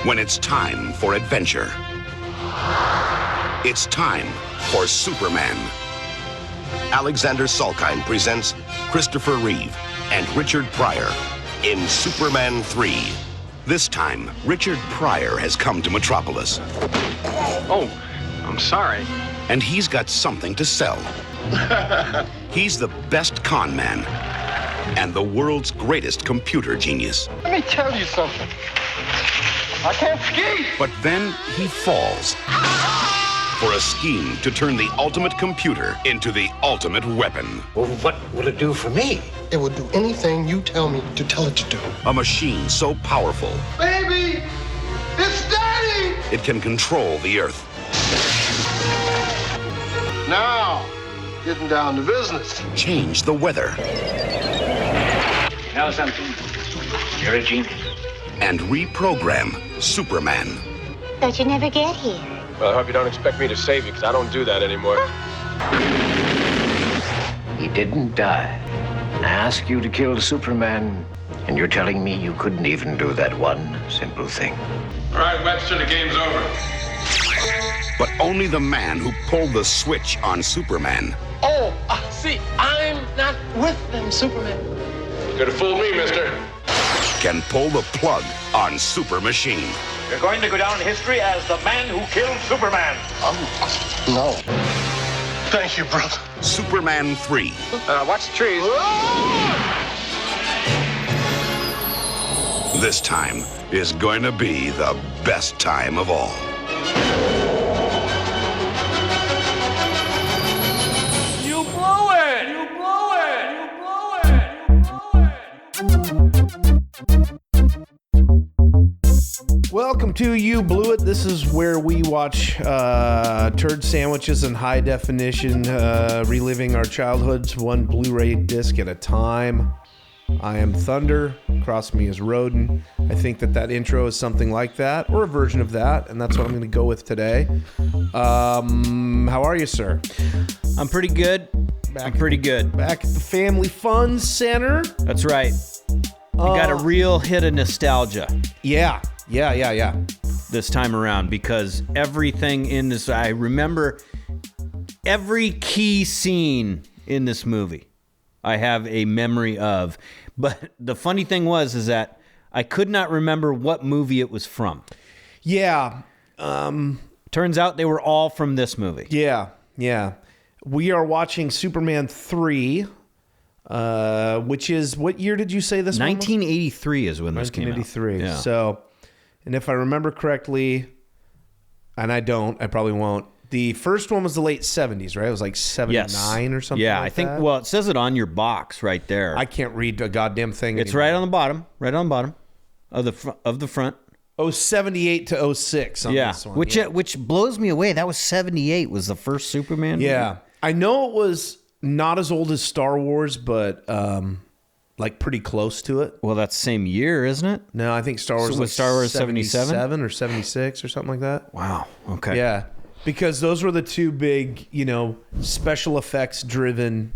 when it's time for adventure. It's time for Superman. Alexander Salkind presents Christopher Reeve and Richard Pryor in Superman 3. This time, Richard Pryor has come to Metropolis. Oh, I'm sorry. And he's got something to sell. He's the best con man and the world's greatest computer genius. Let me tell you something. I can't ski. But then he falls for a scheme to turn the ultimate computer into the ultimate weapon. Well, what will it do for me? It will do anything you tell me to tell it to do. A machine so powerful, Baby! It's Daddy! it can control the Earth. Now, getting down to business. Change the weather. You know something? You're a genius. And reprogram Superman. Thought you'd never get here. Well, I hope you don't expect me to save you, because I don't do that anymore. He didn't die. I asked you to kill Superman, and you're telling me you couldn't even do that one simple thing. All right, Webster, the game's over. But only the man who pulled the switch on Superman Oh, see, I'm not with them, Superman. You could have fooled me, mister. can pull the plug on Super Machine. You're going to go down in history as the man who killed Superman. No. Thank you, brother. Superman 3. Watch the trees. This time is going to be the best time of all. You blew it! You blew it! You blew it! You blew it! Welcome to You Blew It. This is where we watch turd sandwiches in high definition, reliving our childhoods one Blu-ray disc at a time. I am Thunder. Across me is Roden. I think that intro is something like that, or a version of that, and that's what I'm going to go with today. How are you, sir? I'm pretty good. I'm pretty good. Back at the Family Fun Center. That's right. We got a real hit of nostalgia Yeah. this time around because everything in this, I remember every key scene in this movie I have a memory of. But the funny thing is that I could not remember what movie it was from. Yeah. Turns out they were all from this movie. Yeah. We are watching Superman 3, which is, what year did you say this one was? 1983 is when this came out. 1983. Yeah. So, and if I remember correctly, and I don't, I probably won't, the first one was the late 70s, right? It was like 79 or something Yeah, like I think, that. well, it says it on your box right there. I can't read a goddamn thing It's anymore. right on the bottom of the front. 78 to 06 on this one. Which blows me away. That was 78 was the first Superman movie. Yeah. I know it was not as old as Star Wars, but like pretty close to it. Well, that's the same year, isn't it? No, I think Star Wars was like Star Wars 77? 77 or 76 or something like that. Wow. Okay. Yeah. Because those were the two big, special effects driven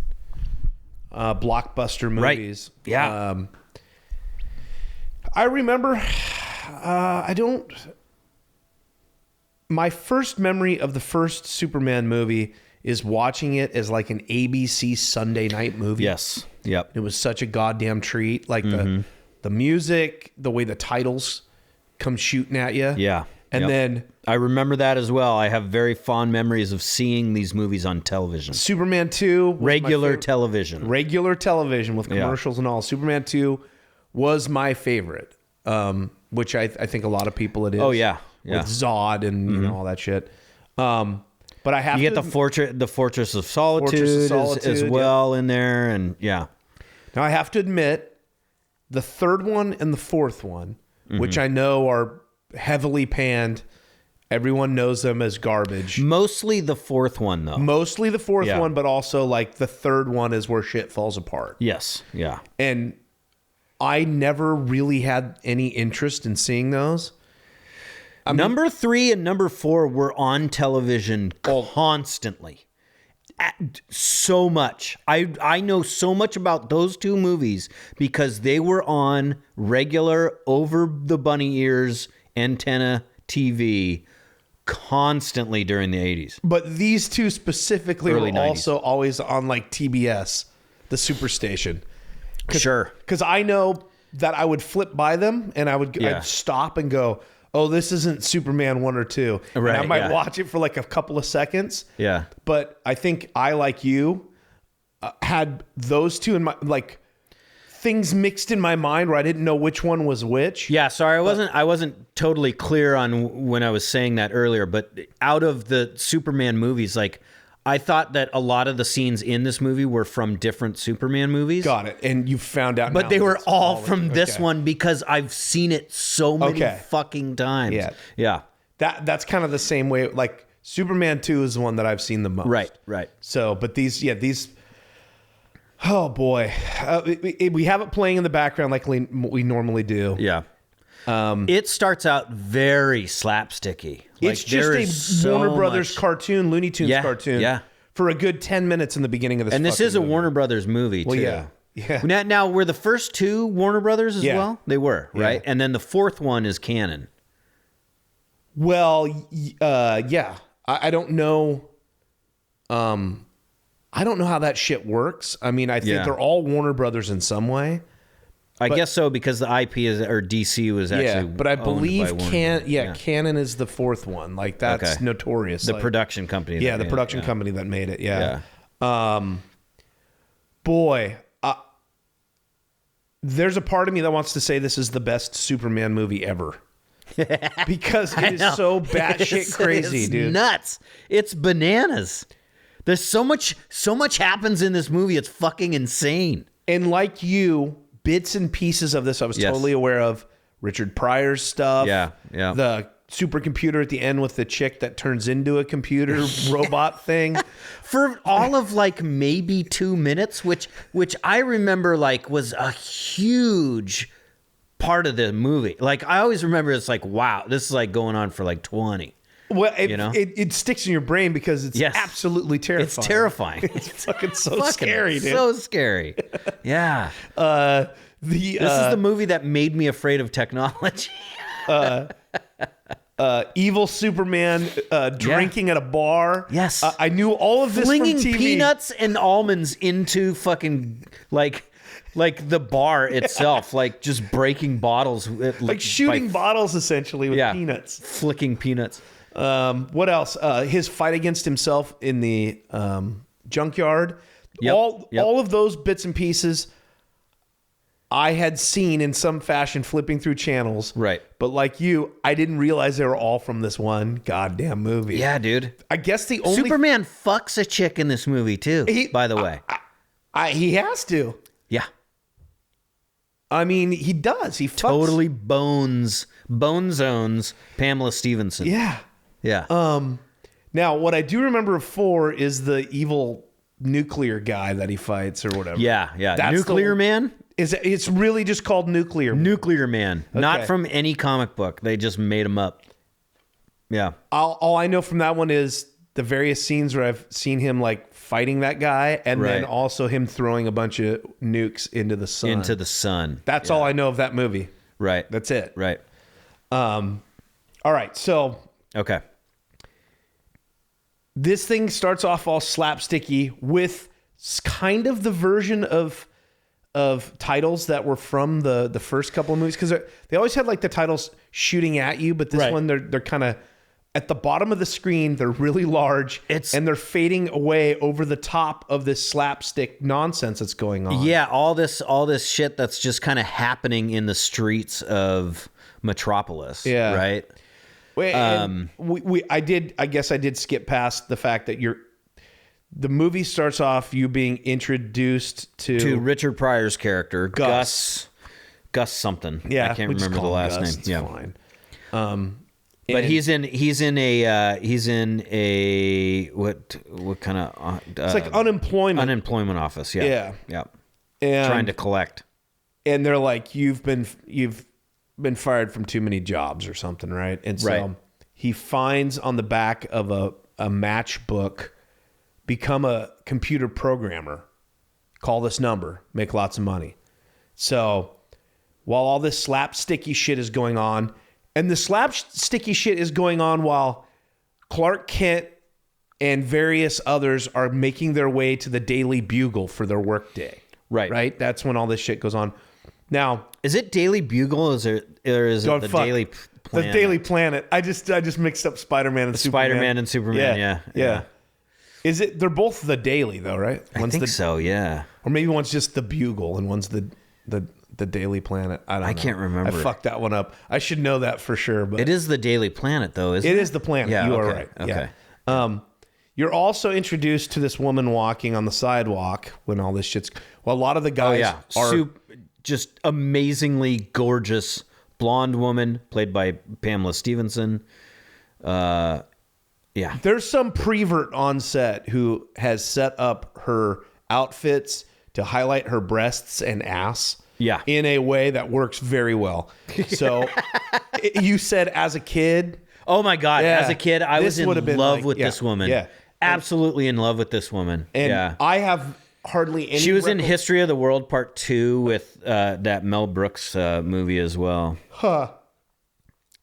blockbuster movies. Right. Yeah. I remember, my first memory of the first Superman movie is watching it as like an ABC Sunday night movie. Yes. Yep. It was such a goddamn treat. Like the music, the way the titles come shooting at you. Yeah. And then I remember that as well. I have very fond memories of seeing these movies on television. Superman 2. Regular television. Regular television with commercials and all. Superman 2 was my favorite, which I think a lot of people it is. Oh, yeah. With Zod and all that shit. But I have you get the Fortress of Solitude, as well in there. And yeah. Now I have to admit, the third one and the fourth one, which I know are heavily panned. Everyone knows them as garbage. Mostly the fourth one, though. Mostly the fourth one, but also like the third one is where shit falls apart. Yes. Yeah. And I never really had any interest in seeing those. Number 3 and number 4 were on television constantly. So much. I know so much about those two movies because they were on regular over the bunny ears antenna TV constantly during the 80s. But these two specifically Early were 90s. also always on like TBS, the Superstation. Sure. Because I know that I would flip by them and I'd stop and go, oh, this isn't Superman 1 or 2. Right, and I might watch it for like a couple of seconds. Yeah. But I think I, like you, had those two in my, like, things mixed in my mind where I didn't know which one was which. Yeah, sorry, I wasn't totally clear on when I was saying that earlier, but out of the Superman movies, like, I thought that a lot of the scenes in this movie were from different Superman movies. Got it. And you found out But now they that were it's all from this okay. one because I've seen it so many fucking times. Yeah. Yeah. That's kind of the same way. Like, Superman 2 is the one that I've seen the most. Right. So, but these, oh boy. We have it playing in the background like we normally do. Yeah. It starts out very slapsticky. Like, It's just a Warner Brothers cartoon, Looney Tunes cartoon. Yeah. For a good 10 minutes in the beginning of this. And this is a Warner Brothers movie, too. Well, yeah. Now, were the first two Warner Brothers as well? They were, right? Yeah. And then the fourth one is canon. Well, yeah. I don't know. I don't know how that shit works. I mean, I think they're all Warner Brothers in some way. I guess so, because the IP or DC was actually but I believe Canon. Canon is the fourth one. Like, that's notorious. The like, production company. Yeah, the production company that made it. Yeah. Boy, there's a part of me that wants to say this is the best Superman movie ever. Because it is so batshit crazy, dude. Nuts. It's bananas. There's so much happens in this movie. It's fucking insane. And like you, bits and pieces of this I was totally aware of. Richard Pryor's stuff. Yeah. The supercomputer at the end with the chick that turns into a computer robot thing. For all of like maybe 2 minutes, which I remember like was a huge part of the movie. Like, I always remember it's like, wow, this is like going on for like 20. Well, it sticks in your brain because it's absolutely terrifying. It's terrifying. It's fucking so scary, dude. So scary. Yeah. This is the movie that made me afraid of technology. Evil Superman drinking at a bar. Yes. I knew all of this Flinging from TV. peanuts and almonds into fucking like the bar itself, like just breaking bottles, like shooting bottles essentially with peanuts, flicking peanuts. What else? His fight against himself in the junkyard. Yep. All of those bits and pieces I had seen in some fashion flipping through channels. Right. But like you, I didn't realize they were all from this one goddamn movie. Yeah, dude. I guess the only Superman fucks a chick in this movie too, by the way. He has to. Yeah. I mean, he does. He fucks. Totally bones owns Pamela Stevenson. Yeah. Yeah. Now, what I do remember of 4 is the evil nuclear guy that he fights or whatever. Yeah. That's Nuclear Man? It's really just called Nuclear Man. Nuclear Man. Okay. Not from any comic book. They just made him up. Yeah. All I know from that one is the various scenes where I've seen him like fighting that guy and then also him throwing a bunch of nukes into the sun. That's all I know of that movie. Right. That's it. Right. All right. So. Okay. This thing starts off all slapsticky with kind of the version of titles that were from the first couple of movies, because they always had like the titles shooting at you, but this one they're kind of at the bottom of the screen. They're really large, and they're fading away over the top of this slapstick nonsense that's going on. Yeah, all this shit that's just kind of happening in the streets of Metropolis. Yeah, right. I guess I did skip past the fact that the movie starts off you being introduced to Richard Pryor's character, Gus something. Yeah, I can't remember the last name. It's fine. But he's in a what kind of it's like unemployment office. Yeah. And trying to collect. And they're like, you've been fired from too many jobs or something, right? And so he finds on the back of a matchbook, become a computer programmer, call this number, make lots of money. So while all this slapsticky shit is going on, And the slapsticky shit is going on while Clark Kent and various others are making their way to the Daily Bugle for their work day. Right? That's when all this shit goes on. Now, is it Daily Bugle or is it the Daily Planet? The Daily Planet. I just mixed up Spider-Man and Superman. Spider-Man and Superman, yeah. Is it? They're both the Daily though, right? I think so, yeah. Or maybe one's just the Bugle and one's the Daily Planet. I don't know. I can't remember. I fucked that one up. I should know that for sure. But it is the Daily Planet though, isn't it? It is the Planet. Yeah, you are okay, right. Okay. Yeah. You're also introduced to this woman walking on the sidewalk when all this shit's. Well, a lot of the guys are just amazingly gorgeous blonde woman played by Pamela Stevenson. Yeah. There's some prevert on set who has set up her outfits to highlight her breasts and ass. Yeah. In a way that works very well. So you said as a kid. Oh my God. As a kid, I was in love with this woman. Yeah. Absolutely in love with this woman. And I have hardly any. She was in History of the World Part 2 with that Mel Brooks movie as well.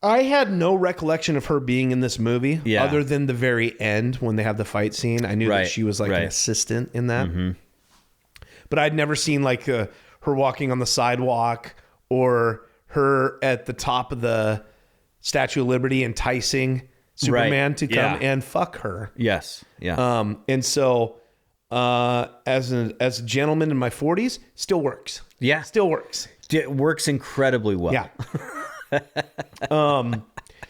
I had no recollection of her being in this movie other than the very end when they have the fight scene. I knew that she was like an assistant in that. Mm-hmm. But I'd never seen like her walking on the sidewalk or her at the top of the Statue of Liberty enticing Superman to come and fuck her. Yes. Yeah. And so as a gentleman in my 40s, still works. Yeah. Still works. It works incredibly well. Yeah.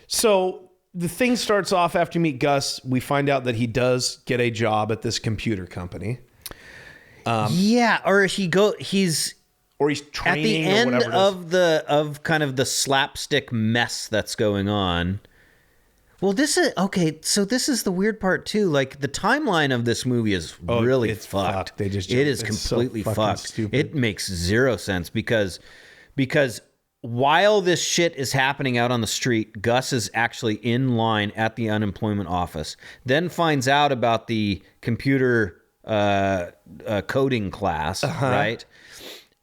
So the thing starts off after you meet Gus. We find out that he does get a job at this computer company. Or he's training at the end of kind of the slapstick mess that's going on. Well, this is okay. So this is the weird part too. Like the timeline of this movie is really fucked. It is completely fucked. Stupid. It makes zero sense because while this shit is happening out on the street, Gus is actually in line at the unemployment office. Then finds out about the computer coding class, right?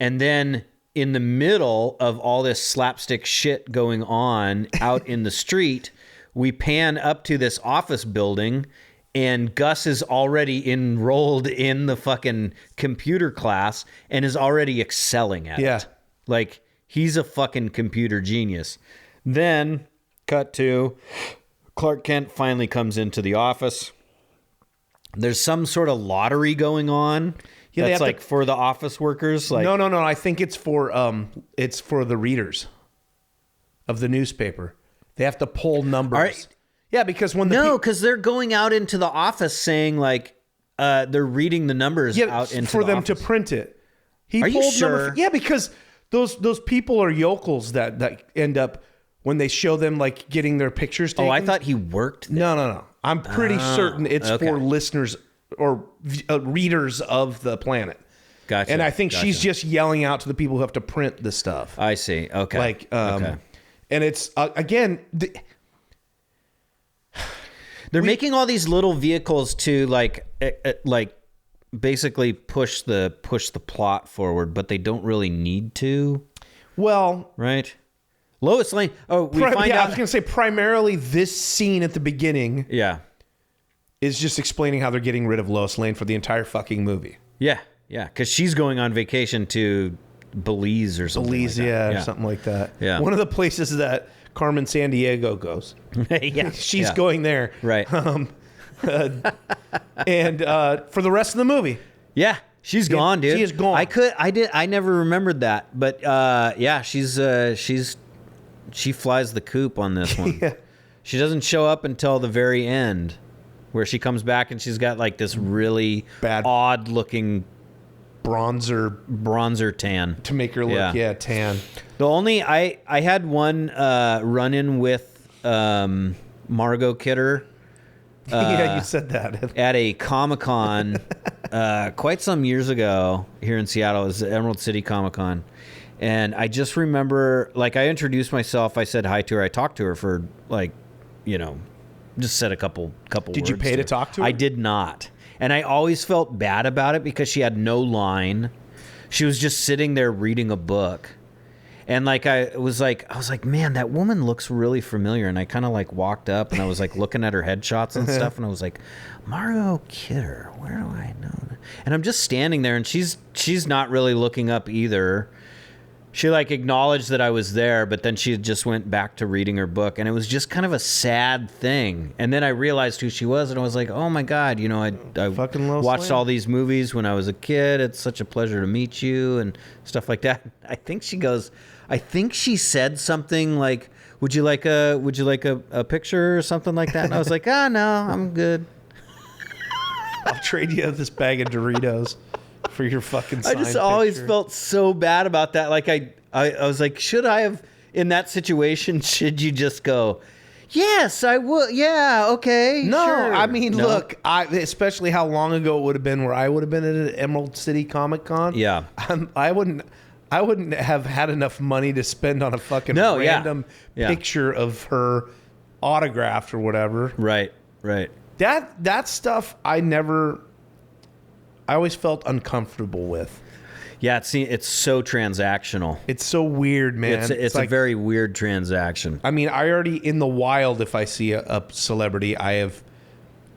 And then in the middle of all this slapstick shit going on out in the street, we pan up to this office building and Gus is already enrolled in the fucking computer class and is already excelling at it. Like, he's a fucking computer genius. Then, cut to Clark Kent finally comes into the office. There's some sort of lottery going on. Yeah, that's like for the office workers. Like, no. I think it's for the readers of the newspaper. They have to pull numbers. Right. Yeah, because when because they're going out into the office saying like they're reading the numbers out into for the them office. to print it. Are you sure? Yeah, because those people are yokels that end up when they show them like getting their pictures taken. Oh, I thought he worked there. No. I'm pretty certain it's for listeners or readers of the planet. Gotcha. And I think she's just yelling out to the people who have to print the stuff. I see. Okay. Like, and it's again, they're making all these little vehicles to like basically push the plot forward, but they don't really need to. Well, right. Lois Lane. Oh, we find out. I was gonna say primarily this scene at the beginning. Yeah. Is just explaining how they're getting rid of Lois Lane for the entire fucking movie. Yeah, because she's going on vacation to Belize or something. Belize, like that. or something like that. Yeah, one of the places that Carmen Sandiego goes. Yeah, she's going there. Right. And for the rest of the movie. Yeah, she's gone, dude. She is gone. I never remembered that, but she flies the coop on this one. Yeah. She doesn't show up until the very end, where she comes back and she's got like this really odd looking bronzer tan to make her look tan. The only I had one run-in with Margot Kidder. Yeah, you said that at a Comic-Con quite some years ago here in Seattle. It was the Emerald City Comic-Con, and I just remember like I introduced myself. I said hi to her. I talked to her for like, just said a couple words. Did you pay to talk to her? I did not. And I always felt bad about it because she had no line. She was just sitting there reading a book. And like I was like, man, that woman looks really familiar. And I kind of like walked up and I was like looking at her headshots and stuff, and I was like, Margot Kidder, where do I know that? And I'm just standing there, and she's not really looking up either. She like acknowledged that I was there, but then she just went back to reading her book, and it was just kind of a sad thing. And then I realized who she was, and I was like, oh my God, you know, I Fucking Lois watched Lane. all these movies when I was a kid. It's such a pleasure to meet you and stuff like that. I think she said something like, would you like a picture or something like that? And I was like, no, I'm good. I'll trade you this bag of Doritos for your fucking I just always felt so bad about that. Like I was like, should I have, in that situation, should you just go, yes, I would. Yeah. Okay. No, sure. I mean, No. look, especially how long ago it would have been where I would have been at an Emerald City Comic Con. Yeah. I wouldn't have had enough money to spend on a fucking random picture of her autographed or whatever. Right. That stuff I always felt uncomfortable with. Yeah. It's so transactional. It's so weird, man. It's like, a very weird transaction. I mean, I already in the wild, if I see a celebrity, I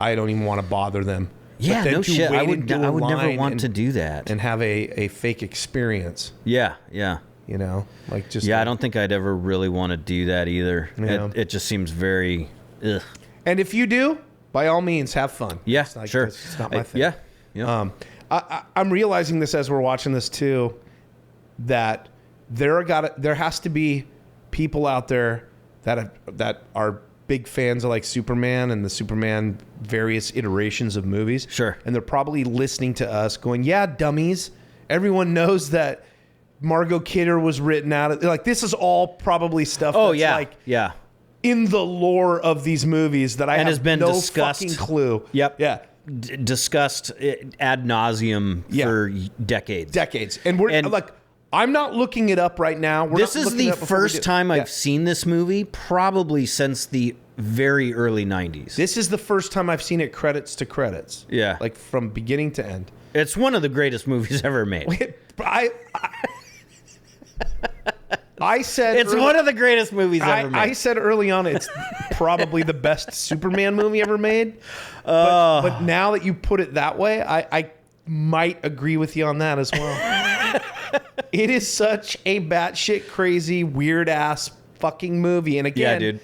don't even want to bother them. Yeah, But then no to shit. wait I and would do a never line want to do that. and have a fake experience. Yeah. You know, like just Yeah, I don't think I'd ever really want to do that either. Yeah. It just seems very. Ugh. And if you do, by all means, have fun. Yeah, It's like, sure. It's not my thing. Yeah. I'm realizing this as we're watching this too, that there has to be people out there that are big fans of like Superman and the Superman various iterations of movies. Sure. And they're probably listening to us going, yeah, dummies. Everyone knows that Margot Kidder was written out of, like, this is all probably stuff Oh that's yeah. like Yeah. in the lore of these movies that I have has been no discussed. fucking clue. Yep. Yeah. Discussed ad nauseum for decades. And we're like, I'm not looking it up right now. This is the first time I've seen this movie probably since the very early 90s. This is the first time I've seen it credits to credits. Yeah. Like from beginning to end. It's one of the greatest movies ever made. I said It's one of the greatest movies ever made. I said early on it's probably the best Superman movie ever made. But now that you put it that way, I might agree with you on that as well. It is such a batshit crazy, weird ass fucking movie. And again, yeah, dude.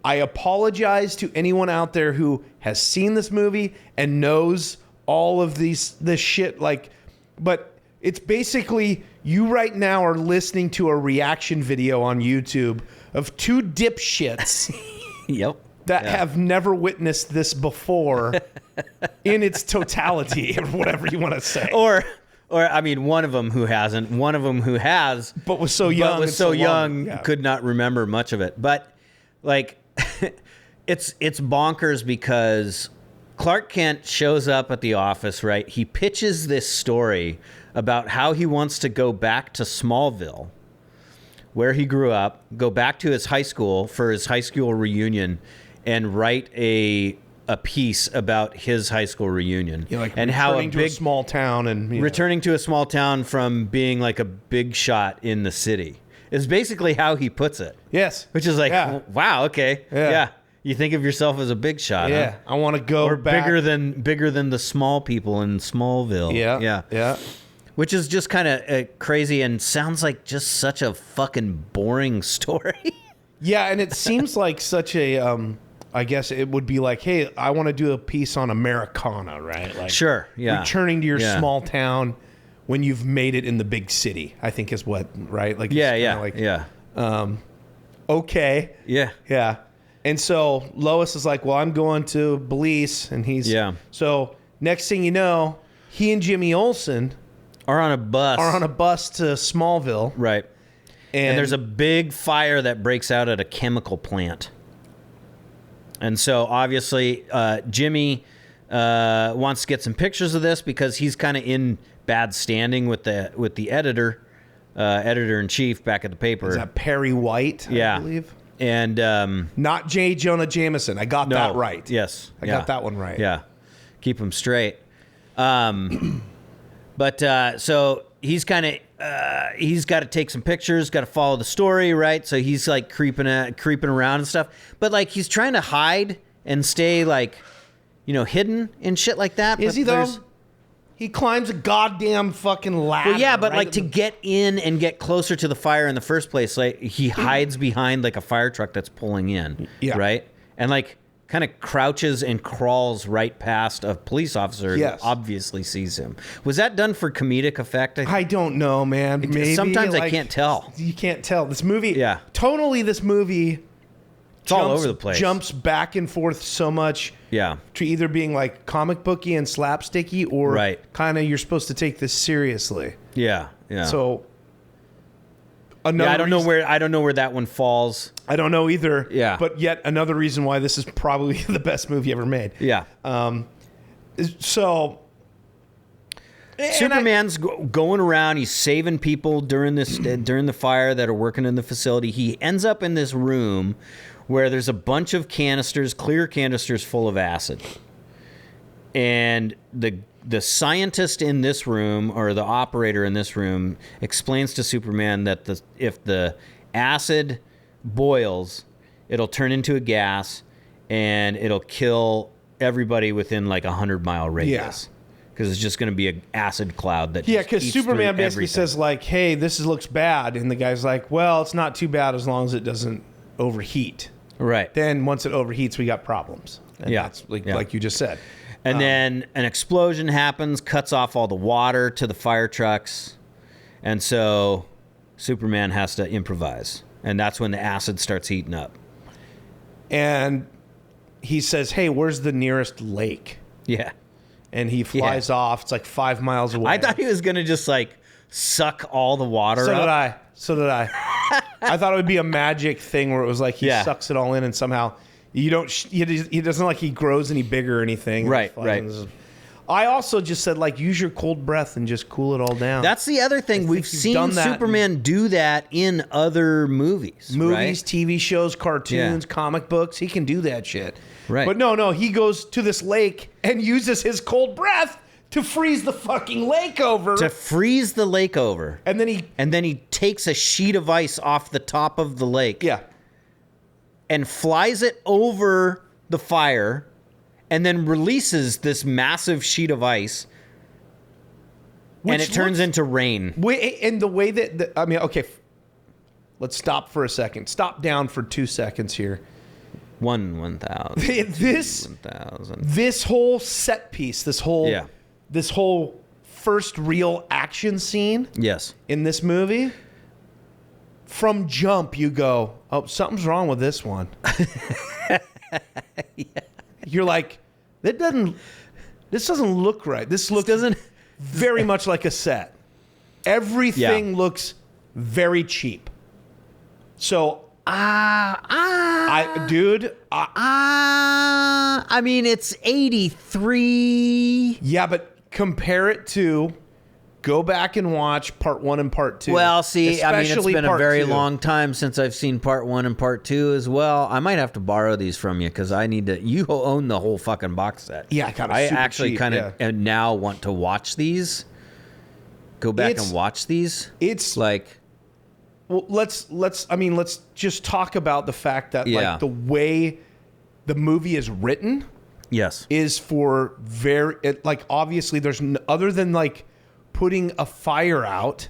I apologize to anyone out there who has seen this movie and knows all of this shit. Like, but it's basically you right now are listening to a reaction video on YouTube of two dipshits Yep. that have never witnessed this before in its totality, or whatever you want to say. Or I mean, one of them who hasn't, one of them who has, But was so young. but was and so long. young, Yeah. could not remember much of it. But like, it's bonkers because Clark Kent shows up at the office, right? He pitches this story about how he wants to go back to Smallville, where he grew up, go back to his high school for his high school reunion, and write a piece about his high school reunion. Yeah, like and how a returning to a big small town and returning to a small town from being like a big shot in the city is basically how he puts it. Yes, Which is like, Yeah. wow, okay. Yeah. Yeah. You think of yourself as a big shot, yeah. huh? I want to go Or back. bigger than the small people in Smallville. Yeah. Which is just kind of crazy and sounds like just such a fucking boring story. Yeah, and it seems like such a I guess it would be like, hey, I want to do a piece on Americana, right? Like, Sure, yeah. returning to your Yeah. small town when you've made it in the big city, I think is what, right? Like, Yeah, it's yeah, kinda like, yeah. okay, Yeah. yeah. And so Lois is like, well, I'm going to Belize, and he's Yeah. So next thing you know, he and Jimmy Olsen Or on a bus. are on a bus to Smallville, Right. And there's a big fire that breaks out at a chemical plant. And so obviously Jimmy wants to get some pictures of this because he's kind of in bad standing with the editor in chief back at the paper. Is that Perry White? Yeah. I believe. And Not J. Jonah Jameson. I got that right. Yes. I got that one right. Yeah. Keep him straight. But so he's kind of he's got to take some pictures, got to follow the story, right? So he's like creeping around and stuff. But like he's trying to hide and stay like, hidden and shit like that. Is he though? He climbs a goddamn fucking ladder. Well, yeah, but right like at to get in and get closer to the fire in the first place, like he hides behind like a fire truck that's pulling in, right? And like kind of crouches and crawls right past a police officer who obviously sees him. Was that done for comedic effect? I don't know, man. Maybe, sometimes I can't tell. You can't tell. This movie, tonally, this movie it's all over the place. Jumps back and forth so much. Yeah. To either being like comic booky and slapsticky or kind of you're supposed to take this seriously. Yeah. So I don't know where that one falls. I don't know either. Yeah. But yet another reason why this is probably the best movie ever made. Yeah. So Superman's going around. He's saving people during the fire that are working in the facility. He ends up in this room where there's a bunch of clear canisters full of acid. And the scientist in this room, or the operator in this room, explains to Superman that if the acid boils, it'll turn into a gas and it'll kill everybody within like 100-mile radius. Because it's just going to be an acid cloud that because Superman basically says like, hey, this looks bad. And the guy's like, well, it's not too bad as long as it doesn't overheat. Right. Then once it overheats, we got problems. And that's like you just said. And then an explosion happens, cuts off all the water to the fire trucks. And so Superman has to improvise. And that's when the acid starts heating up. And he says, hey, where's the nearest lake? Yeah. And he flies off. It's like 5 miles away. I thought he was going to just like suck all the water up. So did I. I thought it would be a magic thing where it was like he sucks it all in and somehow he doesn't like he grows any bigger or anything. Right. I also just said like use your cold breath and just cool it all down. That's the other thing. We've seen Superman do that in other movies. Right? TV shows, cartoons, comic books. He can do that shit. Right. But no, he goes to this lake and uses his cold breath to freeze the fucking lake over. And then he takes a sheet of ice off the top of the lake. Yeah. And flies it over the fire and then releases this massive sheet of ice. And it turns into rain. And the way that okay, let's stop for a second. Stop down for 2 seconds here. 1,000. This whole set piece, this whole first real action scene in this movie, from jump you go, oh, something's wrong with this one. You're like, this doesn't look right. This doesn't very much like a set. Everything looks very cheap. So I mean, it's 83. Yeah, but compare it to, go back and watch part 1 and part 2. Well, see, I mean, it's been a very 2. long time since I've seen part 1 and part 2 as well. I might have to borrow these from you because I need to. You own the whole fucking box set. Yeah, I actually kind of now want to watch these. Go back and watch these. It's like. Well, let's just talk about the fact that like the way the movie is written is for obviously there's other than like putting a fire out,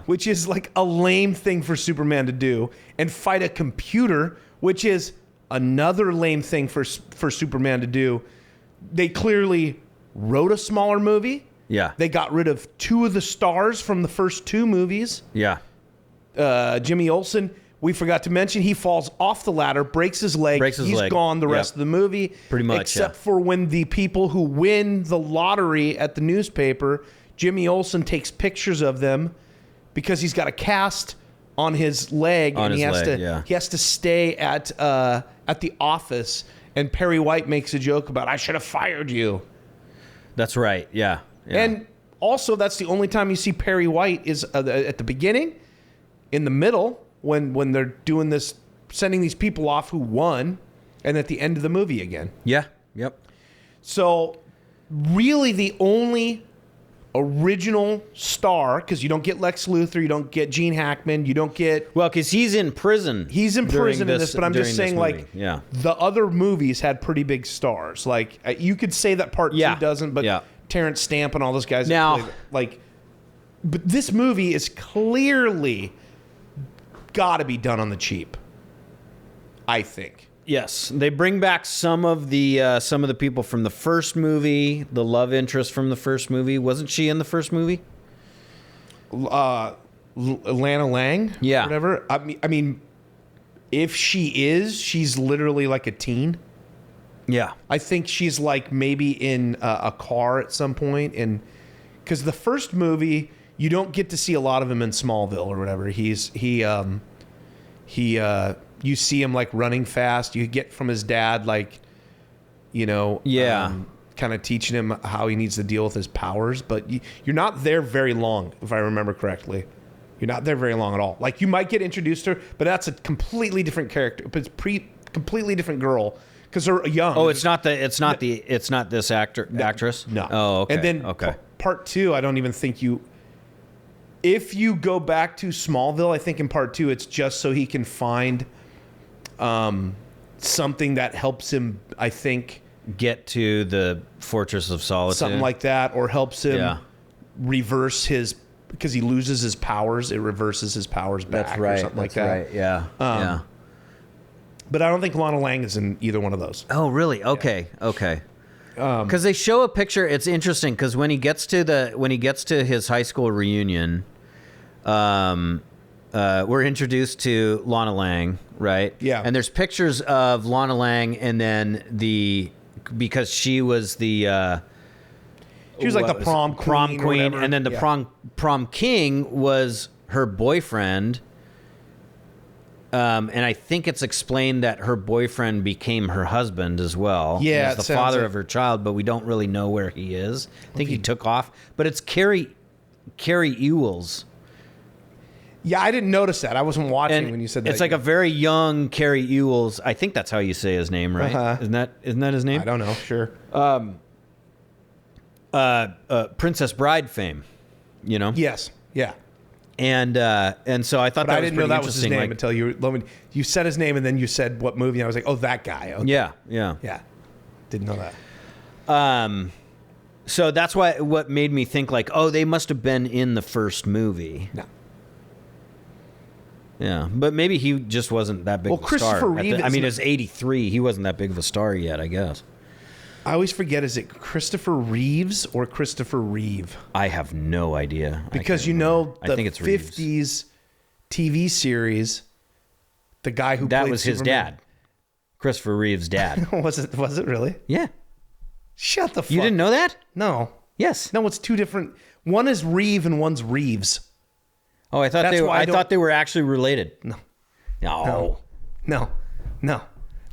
which is like a lame thing for Superman to do, and fight a computer, which is another lame thing for Superman to do. They clearly wrote a smaller movie. Yeah. They got rid of 2 of the stars from the first 2 movies. Yeah. Jimmy Olsen, we forgot to mention, he falls off the ladder, breaks his leg. He's gone the rest of the movie. Pretty much, except for when the people who win the lottery at the newspaper, Jimmy Olsen takes pictures of them because he's got a cast on his leg, he has to stay at the office. And Perry White makes a joke about, I should have fired you. That's right. Yeah. And also, that's the only time you see Perry White is at the beginning. In the middle, when they're doing this, sending these people off who won, and at the end of the movie again. Yeah. Yep. So, really, the only original star, because you don't get Lex Luthor, you don't get Gene Hackman, you don't get... Well, because he's in prison. He's in prison in this, but I'm just saying, like, yeah. the other movies had pretty big stars. Like, you could say that part 2 doesn't, but Terrence Stamp and all those guys... Now... Like, but this movie is clearly got to be done on the cheap, I think. Yes, they bring back some of the people from the first movie. The love interest from the first movie, wasn't she in the first movie? Lana Lang, yeah, whatever. I mean, if she is, she's literally like a teen. Yeah, I think she's like maybe in a car at some point, and because the first movie you don't get to see a lot of him in Smallville or whatever. You see him like running fast. You get from his dad, like, kind of teaching him how he needs to deal with his powers. But you're not there very long, if I remember correctly. You're not there very long at all. Like, you might get introduced to her, but that's a completely different character. But it's completely different girl because they're young. Oh, it's not this actress. No. Oh, okay. And then part 2, I don't even think you. If you go back to Smallville, I think in part 2, it's just so he can find something that helps him, I think, get to the Fortress of Solitude, something like that, or helps him reverse his, because he loses his powers, it reverses his powers back. That's right. Or something like that. Right. Yeah. Yeah. But I don't think Lana Lang is in either one of those. Oh, really? Okay. Yeah. Okay. Because they show a picture. It's interesting because when he gets to his high school reunion, we're introduced to Lana Lang, right? Yeah. And there's pictures of Lana Lang, and then because she was the she was like the prom queen, and then the prom king was her boyfriend. And I think it's explained that her boyfriend became her husband as well. Yeah, he's the father of her child, but we don't really know where he is. I think he took off. But it's Carrie Ewells. Yeah, I didn't notice that. I wasn't watching when you said that. It's like a very young Carrie Ewells. I think that's how you say his name, right? Uh-huh. Isn't that his name? I don't know. Sure. Princess Bride fame, Yes. Yeah. And so I thought but that I was didn't know that was his interesting, name until you said his name and then you said what movie. And I was like, oh, that guy. Okay. Yeah. Didn't know that. So that's what made me think like, oh, they must have been in the first movie. No. Yeah, but maybe he just wasn't that big of a star. Christopher Reeve. It was 83. He wasn't that big of a star yet, I guess. I always forget, is it Christopher Reeves or Christopher Reeve? I have no idea. Because the I think it's 50s Reeves. TV series, the guy who that played was his Superman. dad. Christopher Reeve's dad. Was it really? Yeah. Shut the fuck. You didn't know that? No. Yes. No, it's two different. One is Reeve and one's Reeves. Oh, I thought they were actually related. No.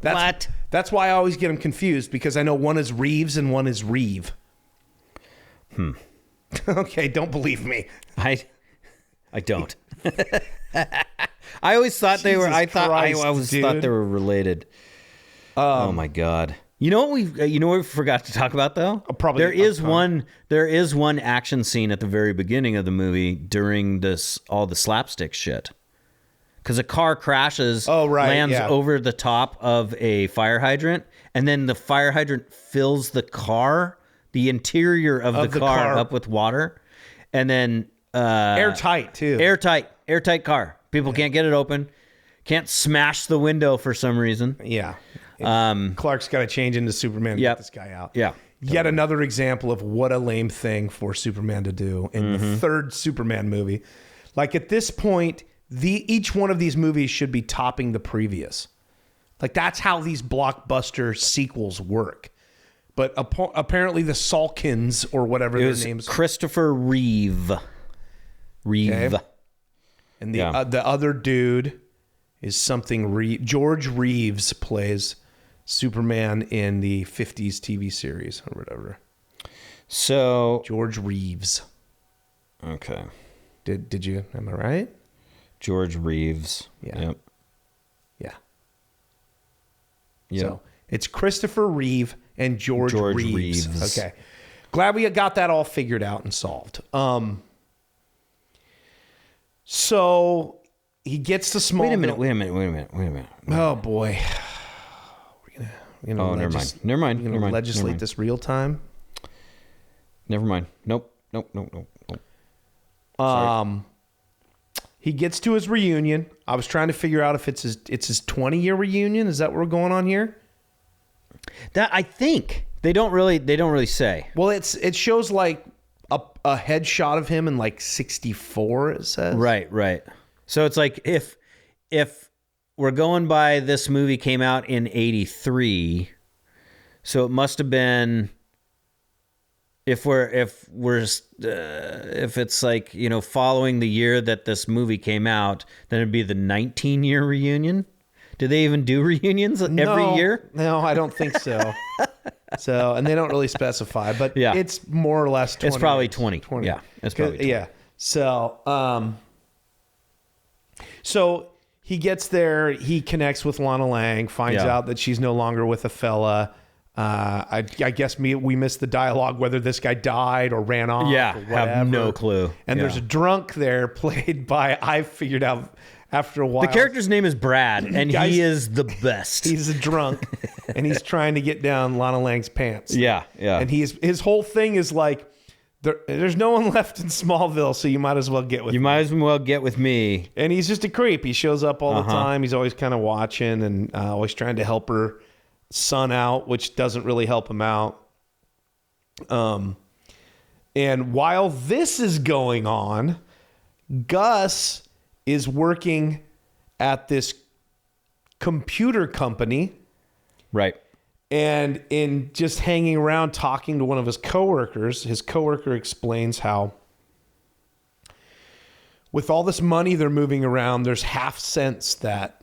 What? That's why I always get them confused, because I know one is Reeves and one is Reeve. Okay, don't believe me. I don't. I always thought they were. I always thought they were related. Oh my god! You know what we forgot to talk about though? Probably there is one action scene at the very beginning of the movie during all the slapstick shit. Because a car crashes, lands over the top of a fire hydrant, and then the fire hydrant fills the interior of the car up with water, and then airtight too. Airtight car. People can't get it open, can't smash the window for some reason. Yeah. Clark's got to change into Superman to get this guy out. Yeah. Yet another example of what a lame thing for Superman to do in the third Superman movie. Like at this point, each one of these movies should be topping the previous. Like that's how these blockbuster sequels work. But apparently the Salkins or whatever their names. Christopher Reeve. Okay. And the other dude is something George Reeves plays Superman in the 50s TV series or whatever. So George Reeves. Okay. Did you? Am I right? George Reeves. Yeah. Yep. Yeah. Yep. So it's Christopher Reeve and George Reeves. Okay. glad we got that all figured out and solved. So he gets to Smallville. Wait a minute. Oh boy. We're gonna Never mind. We're gonna legislate this real time. Never mind. Nope. Sorry. He gets to his reunion. I was trying to figure out if it's his 20-year reunion. Is that what we're going on here? That I think they don't really say. Well, it shows like a headshot of him in like 64. It says Right. So it's like if we're going by this movie came out in 83, so it must have been if it's like, you know, following the year that this movie came out, then it'd be the 19-year reunion. Do they even do reunions every year? No, I don't think so. And they don't really specify, but it's more or less 20. It's probably 20. Yeah, it's probably 20. Yeah. So he gets there, he connects with Lana Lang, finds out that she's no longer with a fella. I guess we missed the dialogue whether this guy died or ran off. Yeah, or whatever. have no clue. And there's a drunk there played by, I figured out after a while. The character's name is Brad, and he is the best. He's a drunk, and he's trying to get down Lana Lang's pants. Yeah. And his whole thing is like, there's no one left in Smallville, so you might as well get with me. You might as well get with me. And he's just a creep. He shows up all the time. He's always kind of watching and always trying to help her son out, which doesn't really help him out. And while this is going on, Gus is working at this computer company. Right. And in just hanging around talking to one of his coworkers, his coworker explains how with all this money they're moving around, there's half cents that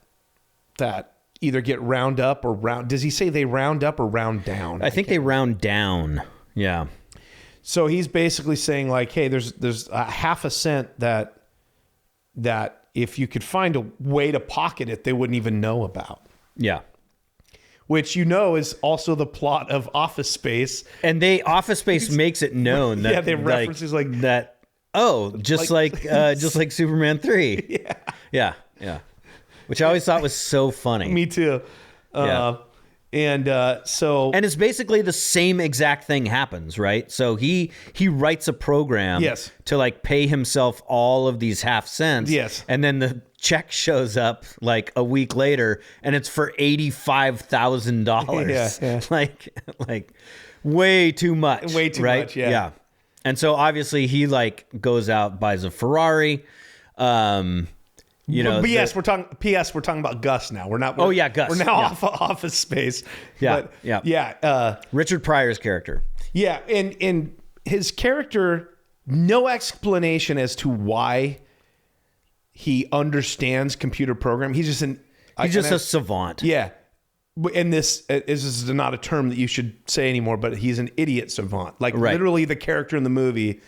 either get round up or round. Does he say they round up or round down? I think they round down. Yeah. So he's basically saying like, hey, there's a half a cent that if you could find a way to pocket it, they wouldn't even know about. Yeah. Which you know is also the plot of Office Space. And Office Space makes it known that they references like that. Oh, just like Superman 3. Yeah. Which I always thought was so funny. Me too. And it's basically the same exact thing happens, right? So he writes a program to like pay himself all of these half cents. Yes. And then the check shows up like a week later and it's for $85,000. Yeah. Like way too much. Way too right? much, yeah. And so obviously he like goes out, buys a Ferrari. You know, we're talking about Gus now. We're not. Gus. We're now off of Office Space. Yeah. Richard Pryor's character. Yeah, and his character, no explanation as to why he understands computer program. He's just a savant. Yeah, and this is not a term that you should say anymore. But he's an idiot savant. Like literally, the character in the movie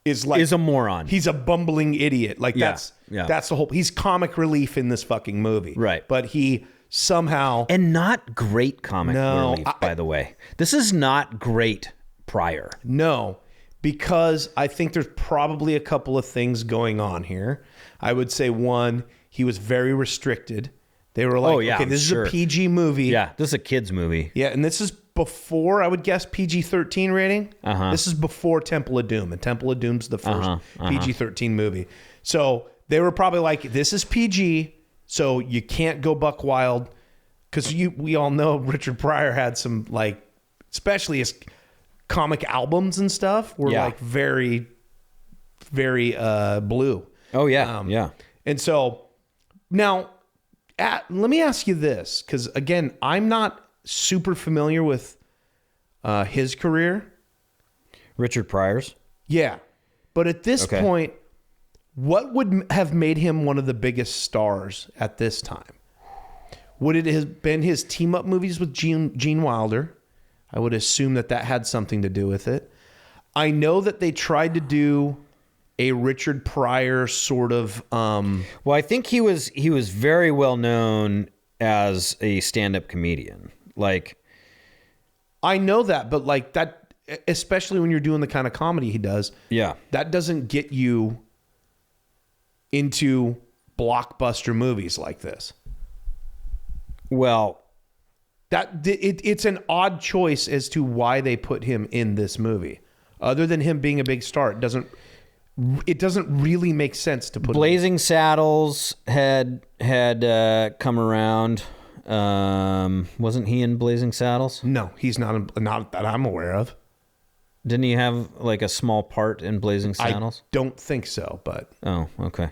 is a moron. He's a bumbling idiot. Like that's the whole. He's comic relief in this fucking movie. Right. But he somehow and not great comic relief. By the way, this is not great Pryor. No, because I think there's probably a couple of things going on here. I would say one, he was very restricted. They were like, okay, this is a PG movie. Yeah, this is a kid's movie. Yeah, and this is before, I would guess, PG-13 rating. This is before Temple of Doom, and Temple of Doom's the first PG-13 movie. So they were probably like, this is PG, so you can't go buck wild, because we all know Richard Pryor had some, like, especially his comic albums and stuff were like very, very blue. Oh, yeah. And so now, let me ask you this, because again, I'm not super familiar with his career. Richard Pryor's? Yeah. But at this point, what would have made him one of the biggest stars at this time? Would it have been his team-up movies with Gene Wilder? I would assume that had something to do with it. I know that they tried to do a Richard Pryor sort of... well, I think he was very well known as a stand-up comedian. Like, I know that, but like that, especially when you're doing the kind of comedy he does. Yeah. That doesn't get you into blockbuster movies like this. Well, it's an odd choice as to why they put him in this movie. Other than him being a big star, it doesn't really make sense to put Blazing Saddles had come around. Wasn't he in Blazing Saddles? No, he's not that I'm aware of. Didn't he have like a small part in Blazing Saddles? I don't think so, but Oh, okay.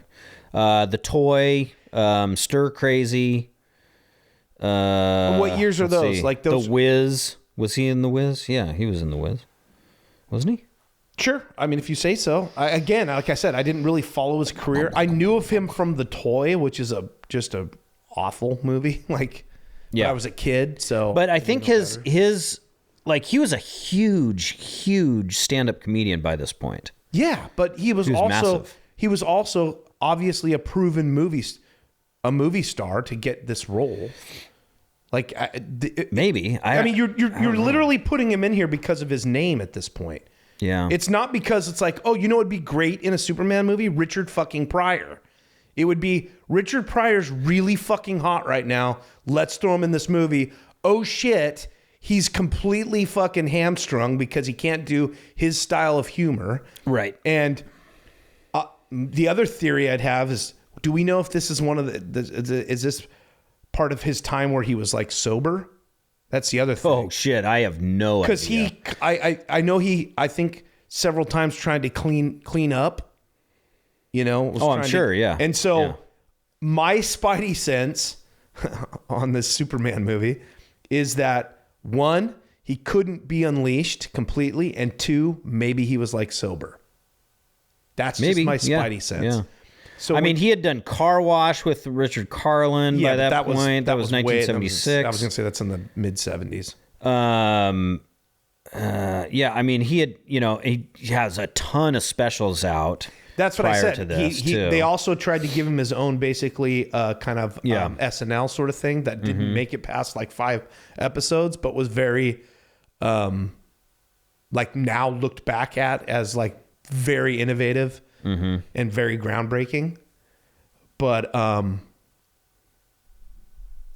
The Toy, Stir Crazy. What years are let's those? see. Like those? The Wiz. Was he in The Wiz? Yeah, he was in The Wiz. Wasn't he? Sure. I mean, if you say so. Again, like I said, I didn't really follow his career. I knew of him from The Toy, which is just a awful movie. Like, Yeah. when I was a kid. So, But I think his like he was a huge stand-up comedian by this point. yeah, but he was massive. also obviously a proven movie star to get this role. Like, Maybe. I mean, you're literally putting him in here because of his name at this point. Yeah. It's not because it's like, oh, you know, it'd be great in a Superman movie, Richard fucking Pryor. It would be Richard Pryor's really fucking hot right now. Let's throw him in this movie. Oh shit, he's completely fucking hamstrung because he can't do his style of humor. Right. And the other theory I'd have is, do we know if this is one of is this part of his time where he was like sober? That's the other thing. Oh shit, I have no idea. Because I know I think several times tried to clean up. You know. Was I'm trying sure, to, yeah. And so Yeah. my spidey sense on this Superman movie is that, one, he couldn't be unleashed completely, and two, maybe he was like sober. That's Maybe just my spidey sense. Yeah. So I mean, he had done Car Wash with Richard Carlin by but that point. That was way- 1976. I was going to say that's in the mid 70s. Yeah, I mean, he had, he has a ton of specials out. That's what I prior said. to this, too. They also tried to give him his own, basically, kind of Yeah. SNL sort of thing that didn't make it past like 5 episodes, but was very, like now looked back at as like very innovative and very groundbreaking. But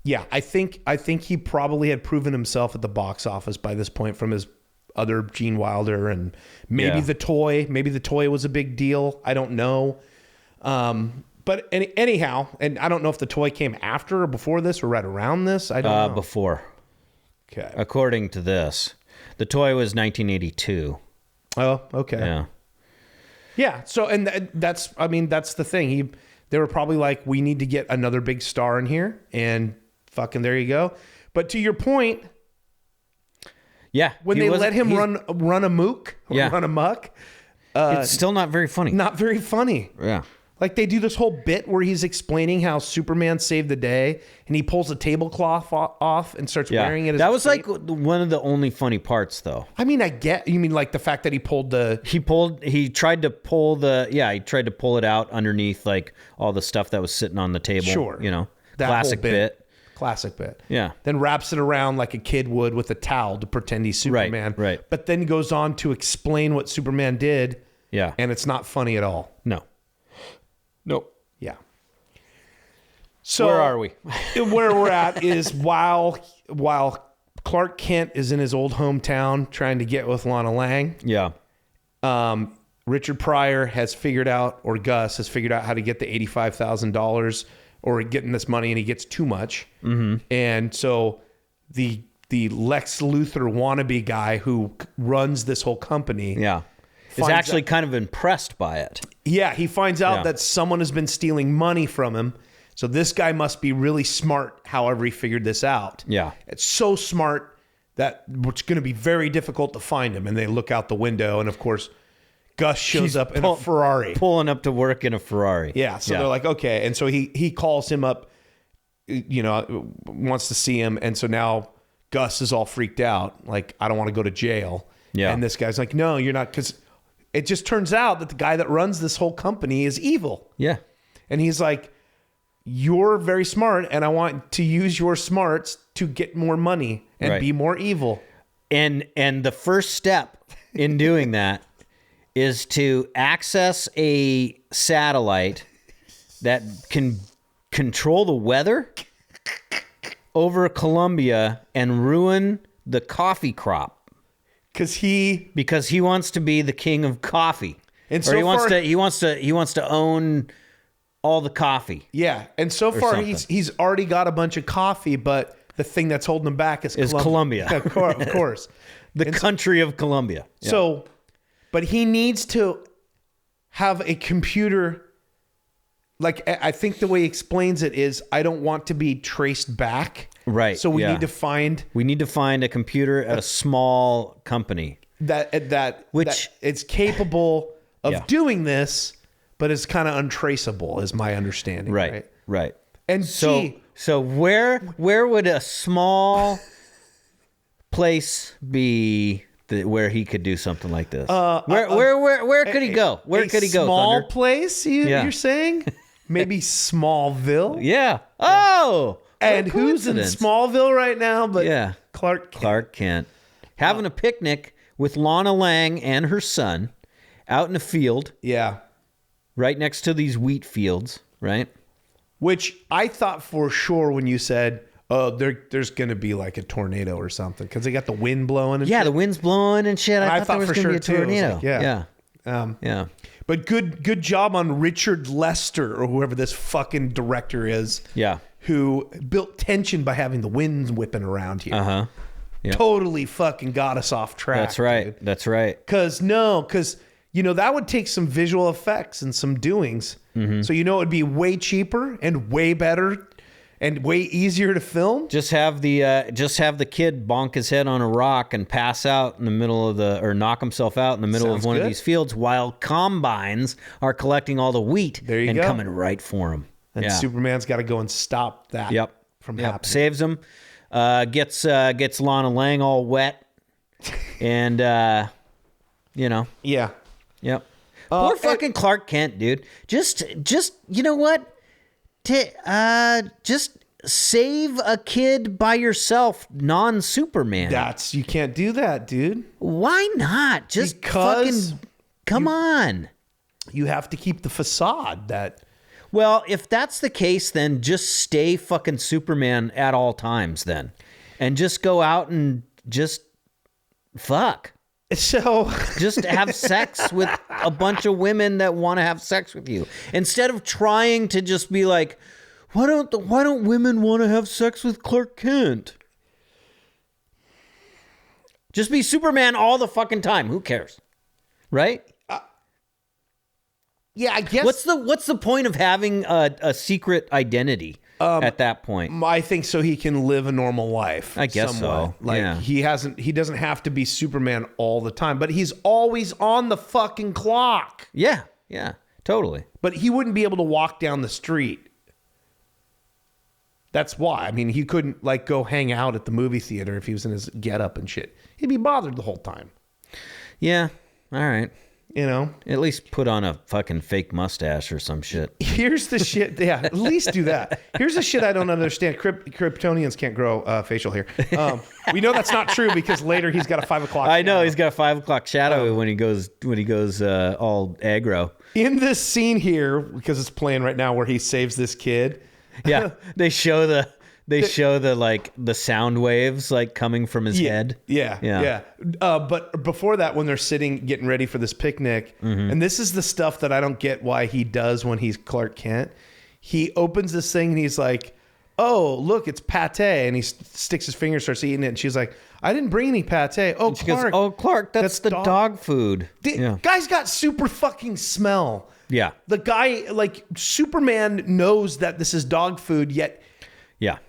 yeah, I think he probably had proven himself at the box office by this point from his other Gene Wilder and maybe Yeah. The Toy. Maybe The Toy was a big deal. I don't know. But anyhow, and I don't know if The Toy came after or before this or right around this. I don't know. Before. Okay. According to this. The Toy was 1982. Oh, okay. Yeah. Yeah. So, and that's the thing. They were probably like, we need to get another big star in here, and fucking there you go. But to your point, Yeah. when they let him run amok, Yeah. run amok, it's still not very funny. not very funny. Yeah. Like they do this whole bit where he's explaining how Superman saved the day, and he pulls a tablecloth off and starts wearing it. As That a was cape. like one of the only funny parts, though. I mean, you mean like the fact that he pulled the. He tried to pull it out underneath like all the stuff that was sitting on the table. Sure. That classic whole bit. Classic bit. Yeah. Then wraps it around like a kid would with a towel to pretend he's Superman. right. But then goes on to explain what Superman did. Yeah. And it's not funny at all. No. Nope. Yeah. So Where are we? Where we're at is while Clark Kent is in his old hometown trying to get with Lana Lang, Yeah. Richard Pryor has figured out, or Gus has figured out how to get the $85,000 or getting this money, and he gets too much. Mm-hmm. And so the Lex Luthor wannabe guy who runs this whole company, Yeah. Is actually kind of impressed by it. yeah, he finds out Yeah. that someone has been stealing money from him. So this guy must be really smart, however he figured this out. Yeah. It's so smart that it's going to be very difficult to find him. And they look out the window, and of course, Gus shows up in a Ferrari. Pulling up to work in a Ferrari. Yeah, so they're like, okay. And so he calls him up, wants to see him. And so now Gus is all freaked out. Like, I don't want to go to jail. Yeah. And this guy's like, no, you're not. Because it just turns out that the guy that runs this whole company is evil. Yeah. And he's like, you're very smart, and I want to use your smarts to get more money and Right. be more evil. And the first step in doing that is to access a satellite that can control the weather over Colombia and ruin the coffee crop. Because he wants to be the king of coffee. And or he wants to own all the coffee. Yeah, and so far he's already got a bunch of coffee, but the thing that's holding him back is Colombia. Of course. The country of Colombia. Yeah. So, but he needs to have a computer. Like, I think the way he explains it is, I don't want to be traced back. Right. So we need to find a computer at a small company that it's capable of doing this, but it's kind of untraceable, is my understanding. Right. And so where would a small place be where he could do something like this? Where could he go? Where could he go? Small Thunder? place? You're saying? Maybe Smallville? Yeah. Oh. And who's in Smallville right now? But Clark Kent. Clark Kent. Having a picnic with Lana Lang and her son out in a field. Yeah. Right next to these wheat fields, right? Which I thought for sure when you said, oh, there's going to be like a tornado or something. Because they got the wind blowing and shit. The wind's blowing and shit. I thought there was going to be a tornado. Like, yeah. But good job on Richard Lester, or whoever this fucking director is. Yeah. Who built tension by having the winds whipping around here. Uh-huh. Yep. Totally fucking got us off track. That's right. Dude. That's right. Because that would take some visual effects and some doings. Mm-hmm. So it would be way cheaper and way better and way easier to film. Just have the kid bonk his head on a rock and pass out in the middle of or knock himself out in the middle of one of these fields while combines are collecting all the wheat and coming right for him. And Superman's got to go and stop that from happening. Saves him, gets Lana Lang all wet, and Yeah. Yep. Poor fucking Clark Kent, dude. Just you know what? Just save a kid by yourself, non-Superman. You can't do that, dude. Why not? Just fucking come on. You have to keep the facade that. Well, if that's the case, then just stay fucking Superman at all times then. And just go out and just fuck. So just have sex with a bunch of women that want to have sex with you. Instead of trying to just be like, why don't women want to have sex with Clark Kent? Just be Superman all the fucking time. Who cares? Right? Yeah, I guess. What's the point of having a secret identity at that point? I think so he can live a normal life. I guess somewhat. so. Like he doesn't have to be Superman all the time, but he's always on the fucking clock. Yeah, totally. But he wouldn't be able to walk down the street. That's why. I mean, he couldn't go hang out at the movie theater if he was in his getup and shit. He'd be bothered the whole time. Yeah. All right. At least put on a fucking fake mustache or some shit. Here's the shit. Yeah, at least do that. Here's the shit I don't understand. Kryptonians can't grow facial hair. We know that's not true because later he's got a 5 o'clock. I know he's got a 5 o'clock shadow when he goes all aggro. In this scene here, because it's playing right now, where he saves this kid. Yeah, they show the sound waves coming from his head. Yeah. But before that, when they're sitting getting ready for this picnic, and this is the stuff that I don't get why he does when he's Clark Kent. He opens this thing and he's like, "Oh, look, it's pate," and he sticks his finger, starts eating it, and she's like, "I didn't bring any pate." Oh, Clark. Goes, "Oh, Clark, that's the dog food." Guy's got super fucking smell. Yeah. The guy, Superman knows that this is dog food, yet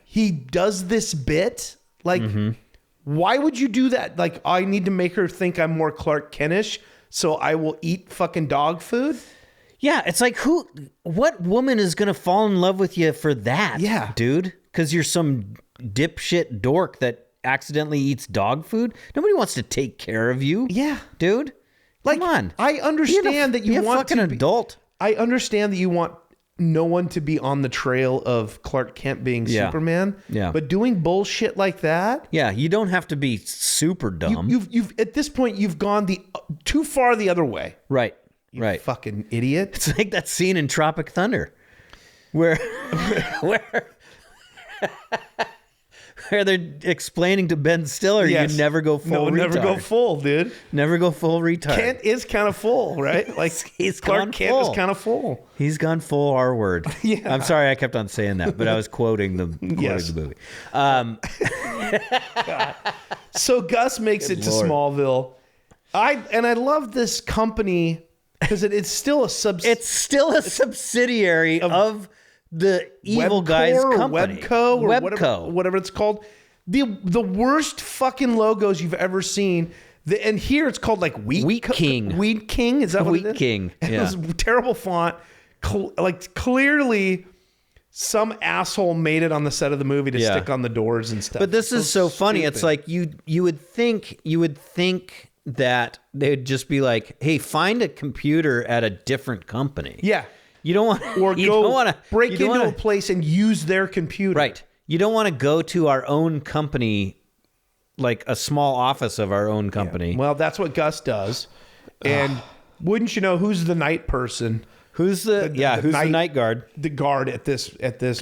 he does this bit. Why would you do that? I need to make her think I'm more Clark Kentish, so I will eat fucking dog food? Yeah, it's like, what woman is going to fall in love with you for that? Yeah. Dude, because you're some dipshit dork that accidentally eats dog food? Nobody wants to take care of you. Yeah. Dude. Come on. I understand that you want fucking to adult. I understand that you want no one to be on the trail of Clark Kent being Superman. Yeah. But doing bullshit like that. Yeah, you don't have to be super dumb. You've at this point you've gone too far the other way. Right. You right. fucking idiot. It's like that scene in Tropic Thunder where where they're explaining to Ben Stiller, Yes. you never go full retard. Never go full, dude. Never go full retard. Kent is kind of full, right? Like He's Clark gone Kent full. is kind of full. He's gone full R word. Yeah. I'm sorry I kept on saying that, but I was quoting the movie. So Gus makes it to Smallville. I love this company because it's still a It's still a subsidiary of the evil guy's company. Webco or whatever it's called. The worst fucking logos you've ever seen. And here it's called like Wheat King. Wheat King, is that what it is? Wheat King. And Yeah. it was terrible font. Like clearly some asshole made it on the set of the movie to stick on the doors and stuff. But this is so funny. It's like you would think that they'd just be like, "Hey, find a computer at a different company." Yeah. You don't want Or you go don't want to break into a place and use their computer. Right. You don't want to go to our own company, like a small office of our own company. Yeah. Well, that's what Gus does. And wouldn't you know who's the night person? Who's the night guard? The guard at this